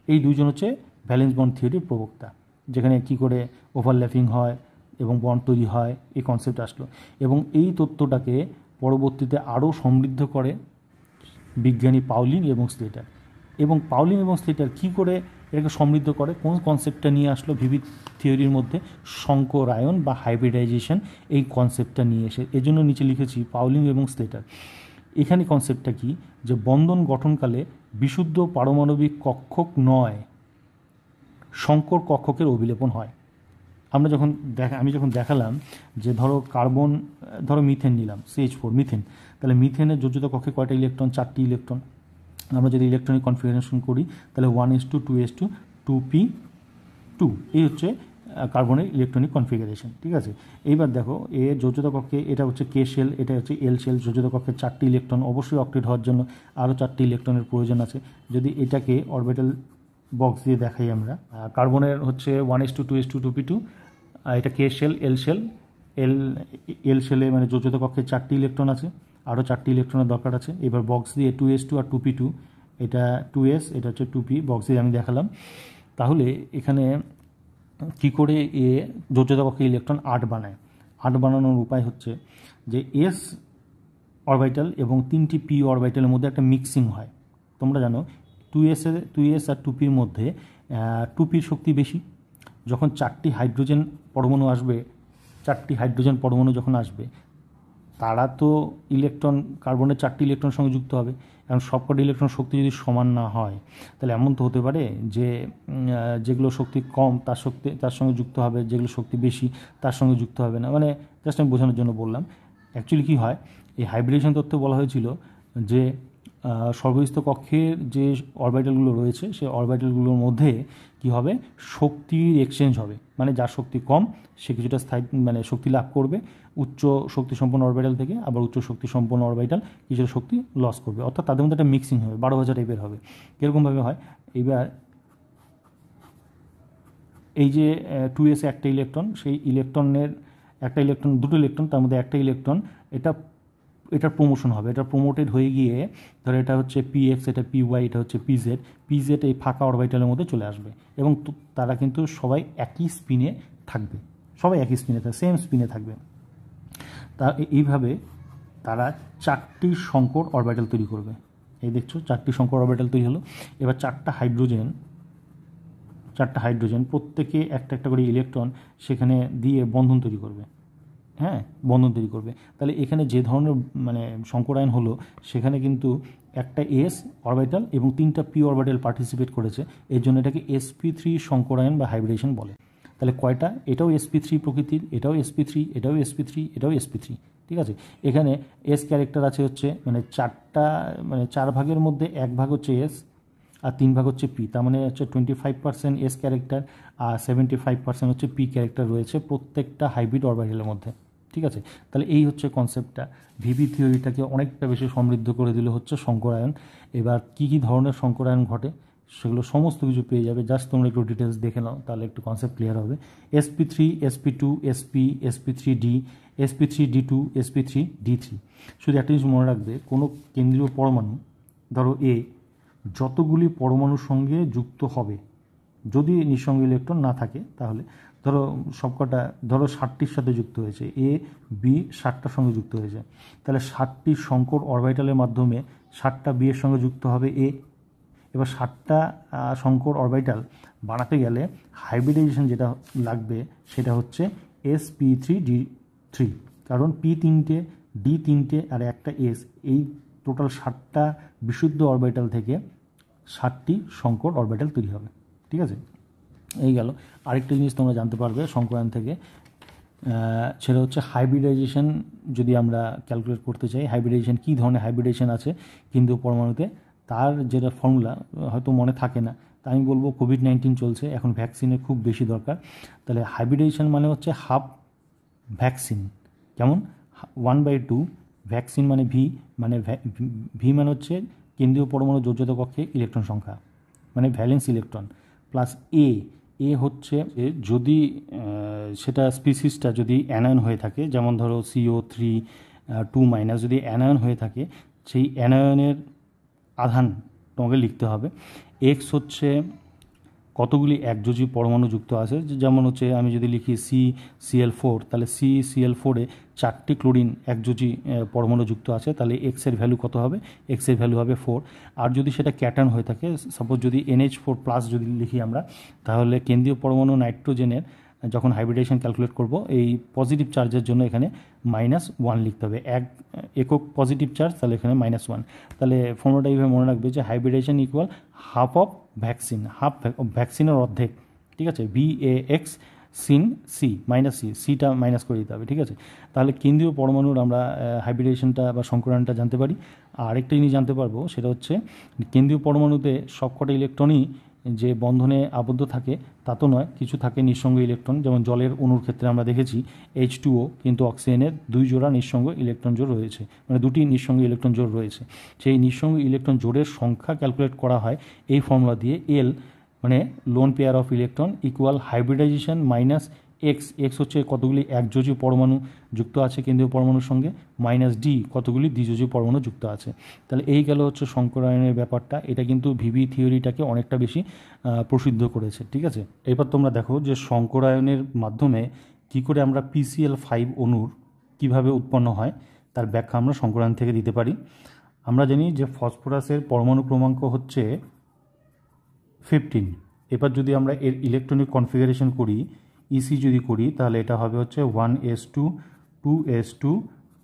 এই দুইজন হচ্ছে ভ্যালেন্স বন্ড থিওরির প্রবক্তা, যেখানে কি করে ওভারল্যাপিং হয় এবং বন্ড তৈরি হয়, এই কনসেপ্ট আসলো। এবং এই তথ্যটাকে পরবর্তীতে আরও সমৃদ্ধ করে বিজ্ঞানী পাউলিং এবং স্লেটার। এবং পাউলিং এবং স্লেটার কী করে এটাকে সমৃদ্ধ করে, কোন কনসেপ্টটা নিয়ে আসলো ভিবি থিওরির মধ্যে? সংকরায়ন বা হাইব্রিডাইজেশন, এই কনসেপ্টটা নিয়ে এসে, এজন্য নিচে লিখেছি পাউলিং এবং স্লেটার। এখানে কনসেপ্টটা কি, যে বন্ধন গঠনকালে বিশুদ্ধ পারমাণবিক কক্ষক নয়, সংকর কক্ষকের অভিলেপন হয়। আমি যখন দেখালাম যে ধরো মিথেন নিলাম, CH4 মিথেন, তাহলে মিথেনের যোজ্যতা কক্ষে কয়টা ইলেকট্রন? 4টি ইলেকট্রন। আমরা যদি ইলেকট্রনিক কনফিগারেশন করি তাহলে 1:2:2 2p2। এই হচ্ছে কার্বনের ইলেকট্রনিক কনফিগারেশন, ঠিক আছে। এইবার দেখো এর যোজ্যতা কক্ষে এটা হচ্ছে কে শেল, এটা হচ্ছে এল শেল। যোজ্যতা কক্ষে 4টি ইলেকট্রন, অবশ্যই অক্টেট হওয়ার জন্য আরও 4টি ইলেকট্রনের প্রয়োজন আছে। যদি এটাকে অরবিটাল বক্স দিয়ে দেখাই আমরা, কার্বনের হচ্ছে 1s2 2s2 2p2, এটা কে শেল এল শেল। এল শেলে মানে যোজ্যতা কক্ষে 4টি ইলেকট্রন আছে, আরও 4টি ইলেকট্রনের দরকার আছে। এবার বক্স দিয়ে 2s2 আর 2p2, এটা 2s, এটা হচ্ছে 2p, বক্স দিয়ে আমি দেখালাম। তাহলে এখানে কী করে এ যোজ্যতা কক্ষে ইলেকট্রন 8 বানায়? 8 বানানোর উপায় হচ্ছে যে এস অরবিটাল এবং 3টি পি অরবিটালের মধ্যে একটা মিক্সিং হয়। তোমরা জানো 2s আর 2pর মধ্যে 2pর শক্তি বেশি। যখন 4টি হাইড্রোজেন পরমাণু আসবে, 4টি হাইড্রোজেন পরমাণু যখন আসবে, তারা তো ইলেকট্রন, কার্বনের 4টি ইলেকট্রন সঙ্গে যুক্ত হবে। কারণ সবকটি ইলেকট্রন শক্তি যদি সমান না হয়, তাহলে এমন তো হতে পারে যে যেগুলো শক্তি কম তার সঙ্গে যুক্ত হবে, যেগুলো শক্তি বেশি তার সঙ্গে যুক্ত হবে না। মানে জাস্ট আমি বোঝানোর জন্য বললাম। অ্যাকচুয়ালি কী হয়, এই হাইব্রিডেশন তত্ত্বে বলা হয়েছিল যে সর্বস্থ কক্ষের যে অরবিটালগুলো রয়েছে, সেই অরবিটালগুলোর মধ্যে কি হবে, শক্তির এক্সচেঞ্জ হবে। মানে যার শক্তি কম সে কিছুটা স্থায়ী মানে শক্তি লাভ করবে উচ্চ শক্তি সম্পন্ন অরবিটাল থেকে, আবার উচ্চ শক্তি সম্পন্ন অরবিটাল কিছুটা শক্তি লস করবে। অর্থাৎ তাদের মধ্যে একটা মিক্সিং হবে, 12,000 টাইপের হবে। কীরকমভাবে হয়, এইবার এই যে 2s একটা ইলেকট্রন, সেই ইলেকট্রনের একটা ইলেকট্রন, দুটো ইলেকট্রন, তার মধ্যে একটা ইলেকট্রন এটার প্রমোশন হবে, এটা প্রমোটেড হয়ে গিয়ে ধরো এটা হচ্ছে px, এটা py, এটা হচ্ছে pz এই ফাঁকা অরবিটালের মধ্যে চলে আসবে। এবং তারা কিন্তু সবাই একই স্পিনে থাকবে, সেম স্পিনে থাকবে। তা এইভাবে তারা 4টি সংকর অরবিটাল তৈরি করবে। এই দেখছো 4টি সংকর অরবিটাল তৈরি হলো। এবার 4টা হাইড্রোজেন প্রত্যেকে একটা একটা করে ইলেকট্রন সেখানে দিয়ে বন্ধন তৈরি করবে। বন্ধন তৈরি করবে। তাহলে এখানে যে ধরনের মানে সংকরায়ন হলো, সেখানে কিন্তু একটা এস অরবিটাল এবং 3টা পি অরবিটাল পার্টিসিপেট করেছে। এর জন্য এটাকে sp3 সংকরায়ন বা হাইব্রিডেশন বলে। তাহলে কয়টা, এটাও sp3 প্রকৃতির, এটাও sp3, এটাও sp3, এটাও sp3, ঠিক আছে। এখানে এস ক্যারেক্টার আছে হচ্ছে মানে 4 ভাগের মধ্যে 1 ভাগ হচ্ছে এস আর 3 ভাগ হচ্ছে পি। তার মানে হচ্ছে 25% এস ক্যারেক্টার আর 75% হচ্ছে পি ক্যারেক্টার রয়েছে প্রত্যেকটা হাইব্রিড অরবিটালের মধ্যে, ঠিক আছে। তাহলে এই হচ্ছে কনসেপ্টটা। ভিভি থিওরিটাকে অনেকটা বেশি সমৃদ্ধ করে দিল হচ্ছে সংকরায়ন। এবার কী কী ধরনের সংকরায়ন ঘটে সেগুলো সমস্ত কিছু পেয়ে যাবে। জাস্ট তোমরা একটু ডিটেলস দেখে নাও, তাহলে একটু কনসেপ্ট ক্লিয়ার হবে। sp3, sp2, sp, sp3d, sp3d2, sp3d3। শুধু একটা জিনিস মনে রাখবে, কোনো কেন্দ্রীয় পরমাণু ধরো এ যতগুলি পরমাণুর সঙ্গে যুক্ত হবে, যদি নিঃসঙ্গ ইলেকট্রন না থাকে, তাহলে ধরো সবকটা ধরো 60টির সাথে যুক্ত হয়েছে, এ বি 60টার সঙ্গে যুক্ত হয়েছে, তাহলে 60টি সংকর অরবিটালের মাধ্যমে 60টা বি এর সঙ্গে যুক্ত হবে এ। এবার 60টা সংকর অরবিটাল বানাতে গেলে হাইব্রিডাইজেশন যেটা লাগবে সেটা হচ্ছে sp3d3, কারণ p 3টে, d 3টে আর একটা s, এই টোটাল 60টা বিশুদ্ধ অরবিটাল থেকে 60টি সংকর অরবিটাল তৈরি হবে, ঠিক আছে। এই গেল। আরেকটা জিনিস তোমরা জানতে পারবে সংকরায়ন থেকে, সেটা হচ্ছে হাইব্রিডাইজেশন। যদি আমরা ক্যালকুলেট করতে চাই হাইব্রিডাইজেশন কী ধরনের হাইব্রিডাইজেশন আছে কিন্তু পরমাণুতে, তার যেটা ফর্মুলা হয়তো মনে থাকে না, তা আমি বলবো কোভিড-19 চলছে, এখন ভ্যাকসিনের খুব বেশি দরকার। তাহলে হাইব্রিডাইজেশন মানে হচ্ছে হাফ ভ্যাকসিন। কেমন? 1/2 ভ্যাকসিন মানে ভি মানে হচ্ছে কেন্দ্রীয় পরমাণু যোজ্যতা কক্ষে ইলেকট্রন সংখ্যা, মানে ভ্যালেন্স ইলেকট্রন, প্লাস এ হচ্ছে যদি সেটা স্পিসিসটা যদি অ্যানায়ন হয়ে থাকে, যেমন ধরো CO3 2- যদি অ্যানায়ন হয়ে থাকে, সেই অ্যানায়নের আধান তোমাকে লিখতে হবে। এক্স হচ্ছে কতগুলি একযোজী পরমাণু যুক্ত আছে, যেমন হচ্ছে আমি যদি লিখি CCl4, তাহলে CCl4-এ 4টি ক্লোরিন একযোজী পরমাণু যুক্ত আছে, তাহলে এক্সের ভ্যালু কত হবে? এক্সের ভ্যালু হবে 4। আর যদি সেটা ক্যাটায়ন হয়ে থাকে, সাপোজ যদি NH4+ যদি লিখি আমরা, তাহলে কেন্দ্রীয় পরমাণু নাইট্রোজেনের যখন হাইব্রিডেশন ক্যালকুলেট করব, এই পজিটিভ চার্জের জন্য এখানে -1 লিখতে হবে, একক পজিটিভ চার্জ, তাহলে এখানে -1। তাহলে ফর্মুলাটা এইভাবে মনে রাখবে যে hybridisation equal half of vaccine, half ভ্যাকসিনের অর্ধেক, ঠিক আছে। VAX সিন সি সিটা মাইনাস করে দিতে হবে, ঠিক আছে। তাহলে কেন্দ্রীয় পরমাণুর আমরা হাইব্রিডেশনটা বা সংকরায়নটা জানতে পারি। আর আরেকটা জিনিস জানতে পারবো, সেটা হচ্ছে কেন্দ্রীয় পরমাণুতে সবকটা ইলেকট্রনই যে বন্ধনে আবদ্ধ থাকে তা তো নয়, কিছু থাকে নিঃসঙ্গ ইলেকট্রন, যেমন জলের অণুর ক্ষেত্রে আমরা দেখেছি H2O, কিন্তু অক্সিজেনের 2 জোড়া নিঃসঙ্গ ইলেকট্রন জোড় রয়েছে, মানে 2টি নিঃসঙ্গ ইলেকট্রন জোড় রয়েছে। সেই নিঃসঙ্গ ইলেকট্রন জোড়ের সংখ্যা ক্যালকুলেট করা হয় এই ফর্মুলা দিয়ে, L মানে lone pair of electron equal hybridization minus x হচ্ছে কতগুলি একযোজী পরমাণু যুক্ত আছে কেন্দ্রীয় পরমাণুর সঙ্গে, মাইনাস ডি কতগুলি দ্বিযোজী পরমাণু যুক্ত আছে। তাহলে এই গেল হচ্ছে সংকরায়নের ব্যাপারটা। এটা কিন্তু ভিবি থিওরিটাকে অনেকটা বেশি প্রসিদ্ধ করেছে, ঠিক আছে। এবার তোমরা দেখো যে সংকরায়নের মাধ্যমে কি করে আমরা PCl5 অণুর কিভাবে উৎপন্ন হয় তার ব্যাখ্যা আমরা সংকরায়ন থেকে দিতে পারি। আমরা জানি যে ফসফরাসের পরমাণু ক্রমাঙ্ক হচ্ছে 15। এবার যদি আমরা এর ইলেকট্রনিক কনফিগারেশন করি, ইসি যদি করি, তাহলে এটা হবে হচ্ছে 1s2 2s2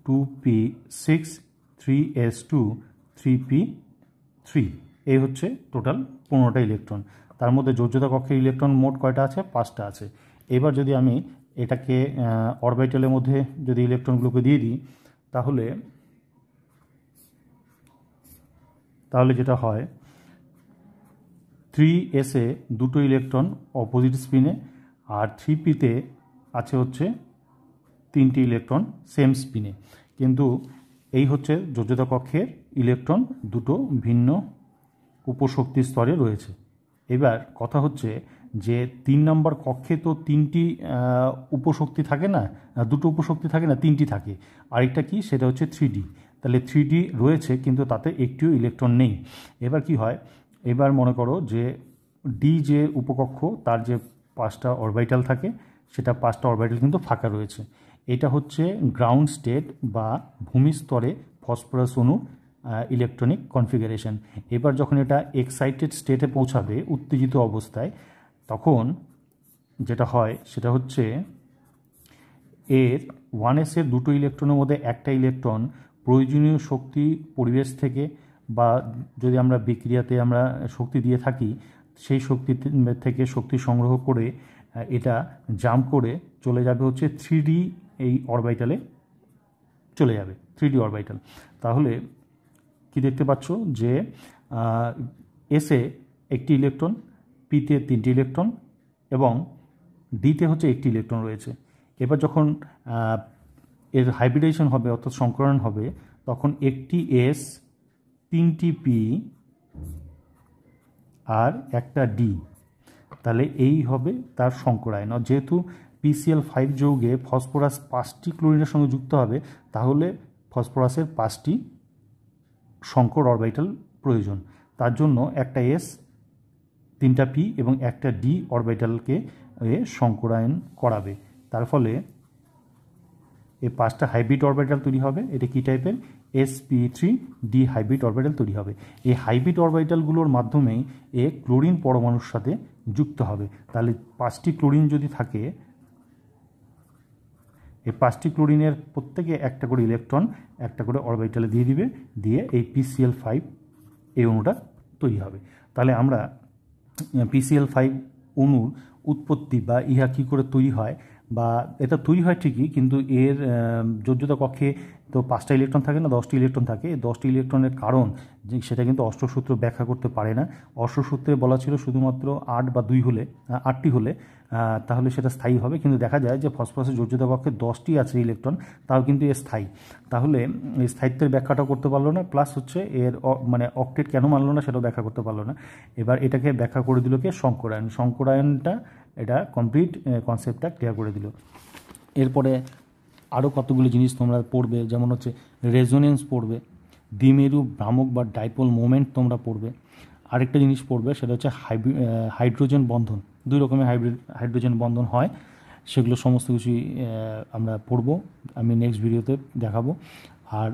2p6 3s2 3p3। এই হচ্ছে টোটাল 15টা ইলেকট্রন। তার মধ্যে যোজ্যতা কক্ষের ইলেকট্রন মোট কয়টা আছে? 5টা আছে। এবার যদি আমি এটাকে অরবিটালের মধ্যে যদি ইলেকট্রনগুলোকে দিয়ে দিই, তাহলে যেটা হয় 3s-এ 2টো ইলেকট্রন অপোজিট স্পিনে, আর 3p-তে আছে হচ্ছে 3টি ইলেকট্রন সেম স্পিনে। কিন্তু এই হচ্ছে যোজ্যতা কক্ষের ইলেকট্রন, দুটো ভিন্ন উপশক্তি স্তরে রয়েছে। এবার কথা হচ্ছে যে 3 নম্বর কক্ষে তো 3টি উপশক্তি থাকে না, 2টো উপশক্তি থাকে না, 3টি থাকে। আরেকটা কি, সেটা হচ্ছে 3D। তাহলে 3D রয়েছে কিন্তু তাতে একটিও ইলেকট্রন নেই। এবার কি হয়, এবার মনে করো যে ডি যে উপকক্ষ তার যে 5টা অরবিটাল থাকে, সেটা 5টা অরবিটাল কিন্তু ফাঁকা রয়েছে। এটা হচ্ছে গ্রাউন্ড স্টেট বা ভূমি স্তরে ফসফরাস অণু ইলেকট্রনিক কনফিগারেশন। এবার যখন এটা এক্সাইটেড স্টেটে পৌঁছাবে, উত্তেজিত অবস্থায়, তখন যেটা হয় সেটা হচ্ছে এর 1s-এর 2টো ইলেকট্রনের মধ্যে একটা ইলেকট্রন প্রয়োজনীয় শক্তি পরিবেশ থেকে, বা যদি আমরা বিক্রিয়াতে আমরা শক্তি দিয়ে থাকি, সেই শক্তি থেকে শক্তি সংগ্রহ করে এটা জাম্প করে চলে যাবে হচ্ছে 3D এই অরবিটালে চলে যাবে, 3D অরবিটাল। তাহলে কি দেখতে পাচ্ছ যে এসে একটি ইলেকট্রন, পিতে 3টি ইলেকট্রন এবং ডিতে হচ্ছে একটি ইলেকট্রন রয়েছে। এবার যখন এর হাইব্রিডাইজেশন হবে অর্থাৎ সংকরণ হবে, তখন একটি এস, 3টি পি আর একটা ডি, তাহলে এই হবে তার সংকরায়ন। যেহেতু PCl5 যৌগে ফসফরাস 5টি ক্লোরিনের সঙ্গে যুক্ত হবে, তাহলে ফসফরাসের 5টি সংকর অরবিটাল প্রয়োজন। তার জন্য একটা এস, 3টা পি এবং একটা ডি অরবিটালকে সংকরায়ন করাবে। তার ফলে এই 5টা হাইব্রিড অরবিটাল তৈরি হবে। এটা কি টাইপের? sp3d হাইব্রিড অরবিটাল তৈরি হবে। এই হাইব্রিড অরবিটালগুলোর মাধ্যমেই এ ক্লোরিন পরমাণুর সাথে যুক্ত হবে। তাহলে 5টি ক্লোরিন যদি থাকে, এই 5টি ক্লোরিনের প্রত্যেকে একটা করে ইলেকট্রন একটা করে অরবিটালে দিয়ে দিবে, দিয়ে এই PCl5 এই অণুটা তৈরি হবে। তাহলে আমরা PCl5 অণুর উৎপত্তি বা ইহা কী করে তৈরি হয়, বা এটা তৈরি হয় ঠিকই, কিন্তু এর যোজ্যতা কক্ষে তো 5টা ইলেকট্রন থাকে না, 10টি ইলেকট্রন থাকে। এই 10টি ইলেকট্রনের কারণ যে সেটা কিন্তু অষ্টসূত্র ব্যাখ্যা করতে পারে না। অষ্টসূত্রে বলা ছিল শুধুমাত্র 8টি হলে তাহলে সেটা স্থায়ী হবে, কিন্তু দেখা যায় যে ফসফরাসের যোজ্যতা কক্ষে 10টি আছে ইলেকট্রন, তাও কিন্তু এর স্থায়ী। তাহলে এই স্থায়িত্বের ব্যাখ্যাটাও করতে পারলো না, প্লাস হচ্ছে এর মানে অক্টেট কেন মানলো না সেটাও ব্যাখ্যা করতে পারলো না। এবার এটাকে ব্যাখ্যা করে দিল কে? সংকরায়ন। সংকরায়নটা এটা কমপ্লিট কনসেপ্টটা ক্লিয়ার করে দিল। এরপরে আরও কতগুলো জিনিস তোমরা পড়বে, যেমন হচ্ছে রেজোনেন্স পড়বে, দ্বিমেরু ভ্রামক বা ডাইপোল মোমেন্ট তোমরা পড়বে। আরেকটা জিনিস পড়বে সেটা হচ্ছে হাইড্রোজেন বন্ধন। 2 রকমের হাইড্রোজেন বন্ধন হয়, সেগুলো সমস্ত কিছুই আমরা পড়ব, আমি নেক্সট ভিডিওতে দেখাবো। আর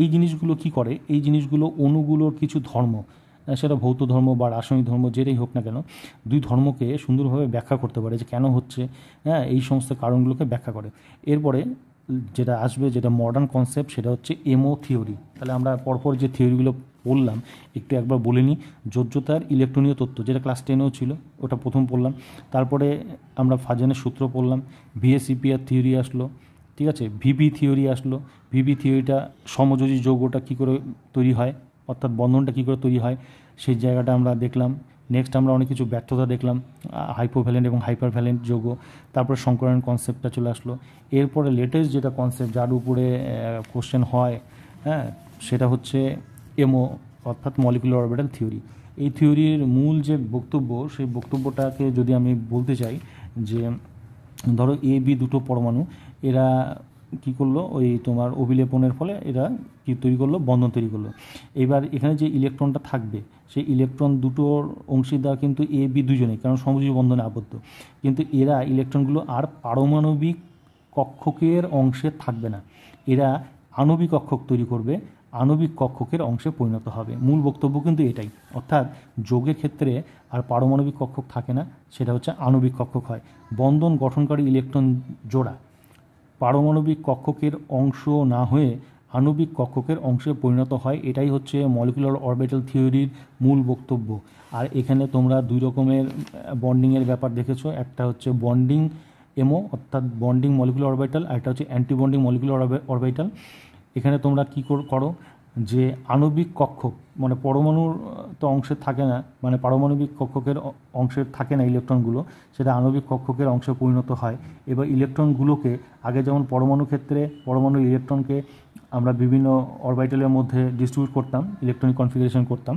এই জিনিসগুলো কি করে, এই জিনিসগুলো অণুগুলোর কিছু ধর্ম, সেটা ভৌত ধর্ম বা রাসায়নিক ধর্ম যেটাই হোক না কেন, 2 ধর্মকে সুন্দরভাবে ব্যাখ্যা করতে পারে যে কেন হচ্ছে, এই সমস্ত কারণগুলোকে ব্যাখ্যা করে। এরপরে যেটা আসবে, যেটা মডার্ন কনসেপ্ট, সেটা হচ্ছে এমও থিওরি। তাহলে আমরা পরপর যে থিওরিগুলো পড়লাম একবার বলে নিই। যোজ্যতার ইলেকট্রনীয় তত্ত্ব, যেটা ক্লাস 10-এও ছিল, ওটা প্রথম পড়লাম। তারপরে আমরা ফাজেনের সূত্র পড়লাম, VSEPR থিওরি আসলো, ঠিক আছে, ভিবি থিওরি আসলো। ভিবি থিওরিটা সমযোজী যৌগটা কী করে তৈরি হয়, অর্থাৎ বন্ধনটা কী করে তৈরি হয় সেই জায়গাটা আমরা দেখলাম। নেক্সট আমরা অনেক কিছু ব্যর্থতা দেখলাম, হাইপোভ্যালেন্ট এবং হাইপারভ্যালেন্ট যৌগ। তারপরে সংকরায়ন কনসেপ্টটা চলে আসলো। এরপরে লেটেস্ট যেটা কনসেপ্ট যার উপরে কোশ্চেন হয়, হ্যাঁ, সেটা হচ্ছে এমও অর্থাৎ মলিকুলার অরবিটাল থিওরি। এই থিওরির মূল যে বক্তব্য, সেই বক্তব্যটাকে যদি আমি বলতে চাই যে ধরো এ বি দুটো পরমাণু, এরা কি করলো, ওই তোমার অভিলেপনের ফলে এরা কি তৈরি করলো, বন্ধন তৈরি করলো। এবার এখানে যে ইলেকট্রনটা থাকবে, সেই ইলেকট্রন দুটোর অংশীদার কিন্তু এ বি দুজনেই, কারণ সমযোজী বন্ধনে আবদ্ধ। কিন্তু এরা ইলেকট্রনগুলো আর পারমাণবিক কক্ষকের অংশে থাকবে না, এরা আণবিক কক্ষক তৈরি করবে, আণবিক কক্ষকের অংশে পরিণত হবে। মূল বক্তব্য কিন্তু এটাই, অর্থাৎ যৌগের ক্ষেত্রে আর পারমাণবিক কক্ষক থাকে না, সেটা হচ্ছে আণবিক কক্ষক হয়। বন্ধন গঠনকারী ইলেকট্রন জোড়া পারমাণবিক কক্ষকের অংশ না হয়ে আণবিক কক্ষকের অংশে পরিণত হয়। এটাই হচ্ছে মলিকুলার অরবিটাল থিওরির মূল বক্তব্য। আর এখানে তোমরা দুই রকমের বন্ডিংয়ের ব্যাপার দেখেছো, একটা হচ্ছে বন্ডিং এমও অর্থাৎ বন্ডিং মলিকুলার অরবিটাল, আর একটা হচ্ছে অ্যান্টি বন্ডিং মলিকুলার অরবিটাল। এখানে তোমরা কী করো যে আণবিক কক্ষক মানে পরমাণুর তো অংশে থাকে না, মানে পারমাণবিক কক্ষকের অংশে থাকে না ইলেকট্রনগুলো, সেটা আণবিক কক্ষকের অংশে পরিণত হয়। এবার ইলেকট্রনগুলোকে আগে যেমন পরমাণুর ক্ষেত্রে পরমাণুর ইলেকট্রনকে আমরা বিভিন্ন অরবিটালের মধ্যে ডিস্ট্রিবিউট করতাম, ইলেকট্রনিক কনফিগারেশন করতাম,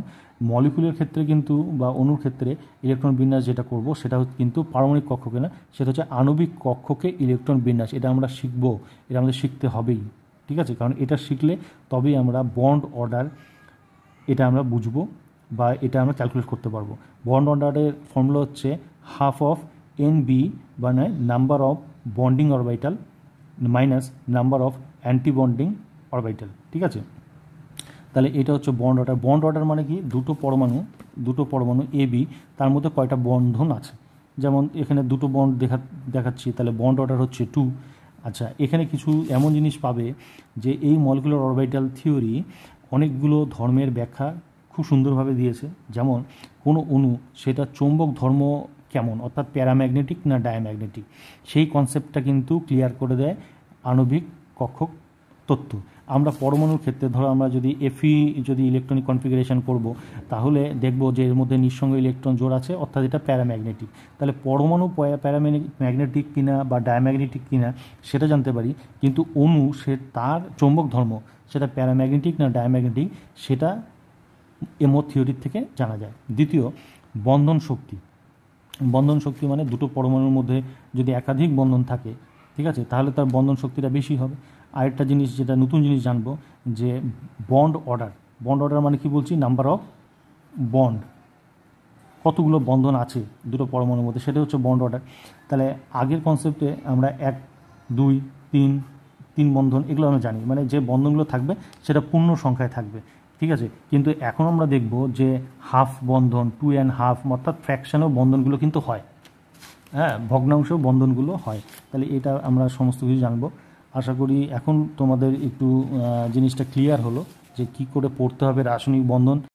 মলিকুলের ক্ষেত্রে কিন্তু বা অণুর ক্ষেত্রে ইলেকট্রন বিন্যাস যেটা করব সেটা কিন্তু পারমাণবিক কক্ষকে না, সেটা হচ্ছে আণবিক কক্ষকে ইলেকট্রন বিন্যাস। এটা আমরা শিখবো, এটা আমাদের শিখতে হবেই, ঠিক আছে? কারণ এটা শিখলে তবেই আমরা বন্ড অর্ডার এটা আমরা বুঝবো বা এটা আমরা ক্যালকুলেট করতে পারবো। বন্ড অর্ডারের ফর্মুলা হচ্ছে হাফ অফ এন বি মানে number of bonding orbital minus number of anti bonding orbital, ঠিক আছে? তাহলে এটা হচ্ছে বন্ড অর্ডার। বন্ড অর্ডার মানে কি, দুটো পরমাণু এ বি, তার মধ্যে কয়টা বন্ধন আছে। যেমন এখানে দুটো বন্ড দেখাচ্ছি, তাহলে বন্ড অর্ডার হচ্ছে 2। আচ্ছা, এখানে কিছু এমন জিনিস পাবে যে এই মলিকুলার অরবিটাল থিওরি অনেকগুলো ধর্মের ব্যাখ্যা খুব সুন্দরভাবে দিয়েছে। যেমন কোনো অণু সেটা চৌম্বক ধর্ম কেমন, অর্থাৎ প্যারাম্যাগনেটিক না ডায়াম্যাগনেটিক, সেই কনসেপ্টটা কিন্তু ক্লিয়ার করে দেয় আণবিক কক্ষক তত্ত্ব। আমরা পরমাণুর ক্ষেত্রে ধরো আমরা যদি ইলেকট্রনিক কনফিগারেশন করব, তাহলে দেখব যে এর মধ্যে নিঃসঙ্গ ইলেকট্রন জোড় আছে, অর্থাৎ এটা প্যারাম্যাগনেটিক। তাহলে পরমাণু প্যারাম্যাগনেটিক কিনা বা ডায়াম্যাগনেটিক কিনা সেটা জানতে পারি, কিন্তু অণু সে তার চৌম্বক ধর্ম সেটা প্যারাম্যাগনেটিক না ডায়াম্যাগনেটিক সেটা এমও থিওরির থেকে জানা যায়। দ্বিতীয়, বন্ধন শক্তি মানে দুটো পরমাণুর মধ্যে যদি একাধিক বন্ধন থাকে, ঠিক আছে, তাহলে তার বন্ধন শক্তিটা বেশি হবে। আরেকটা জিনিস যেটা নতুন জিনিস জানবো যে বন্ড অর্ডার মানে কি বলছি, নাম্বার অফ বন্ড, কতগুলো বন্ধন আছে দুটো পরমাণুর মধ্যে, সেটা হচ্ছে বন্ড অর্ডার। তাহলে আগের কনসেপ্টে আমরা 1, 2, 3 বন্ধন এগুলো আমরা জানি, মানে যে বন্ধনগুলো থাকবে সেটা পূর্ণ সংখ্যায় থাকবে, ঠিক আছে? কিন্তু এখন আমরা দেখব যে হাফ বন্ধন, 2 and half অর্থাৎ ফ্র্যাকশনও বন্ধনগুলো কিন্তু হয়, হ্যাঁ, ভগ্নাংশ বন্ধনগুলো হয়। তাহলে এটা আমরা সমস্ত কিছু জানবো। আশা করি এখন তোমাদের একটু জিনিসটা ক্লিয়ার হলো যে কী করে পড়তে হবে রাসায়নিক বন্ধন।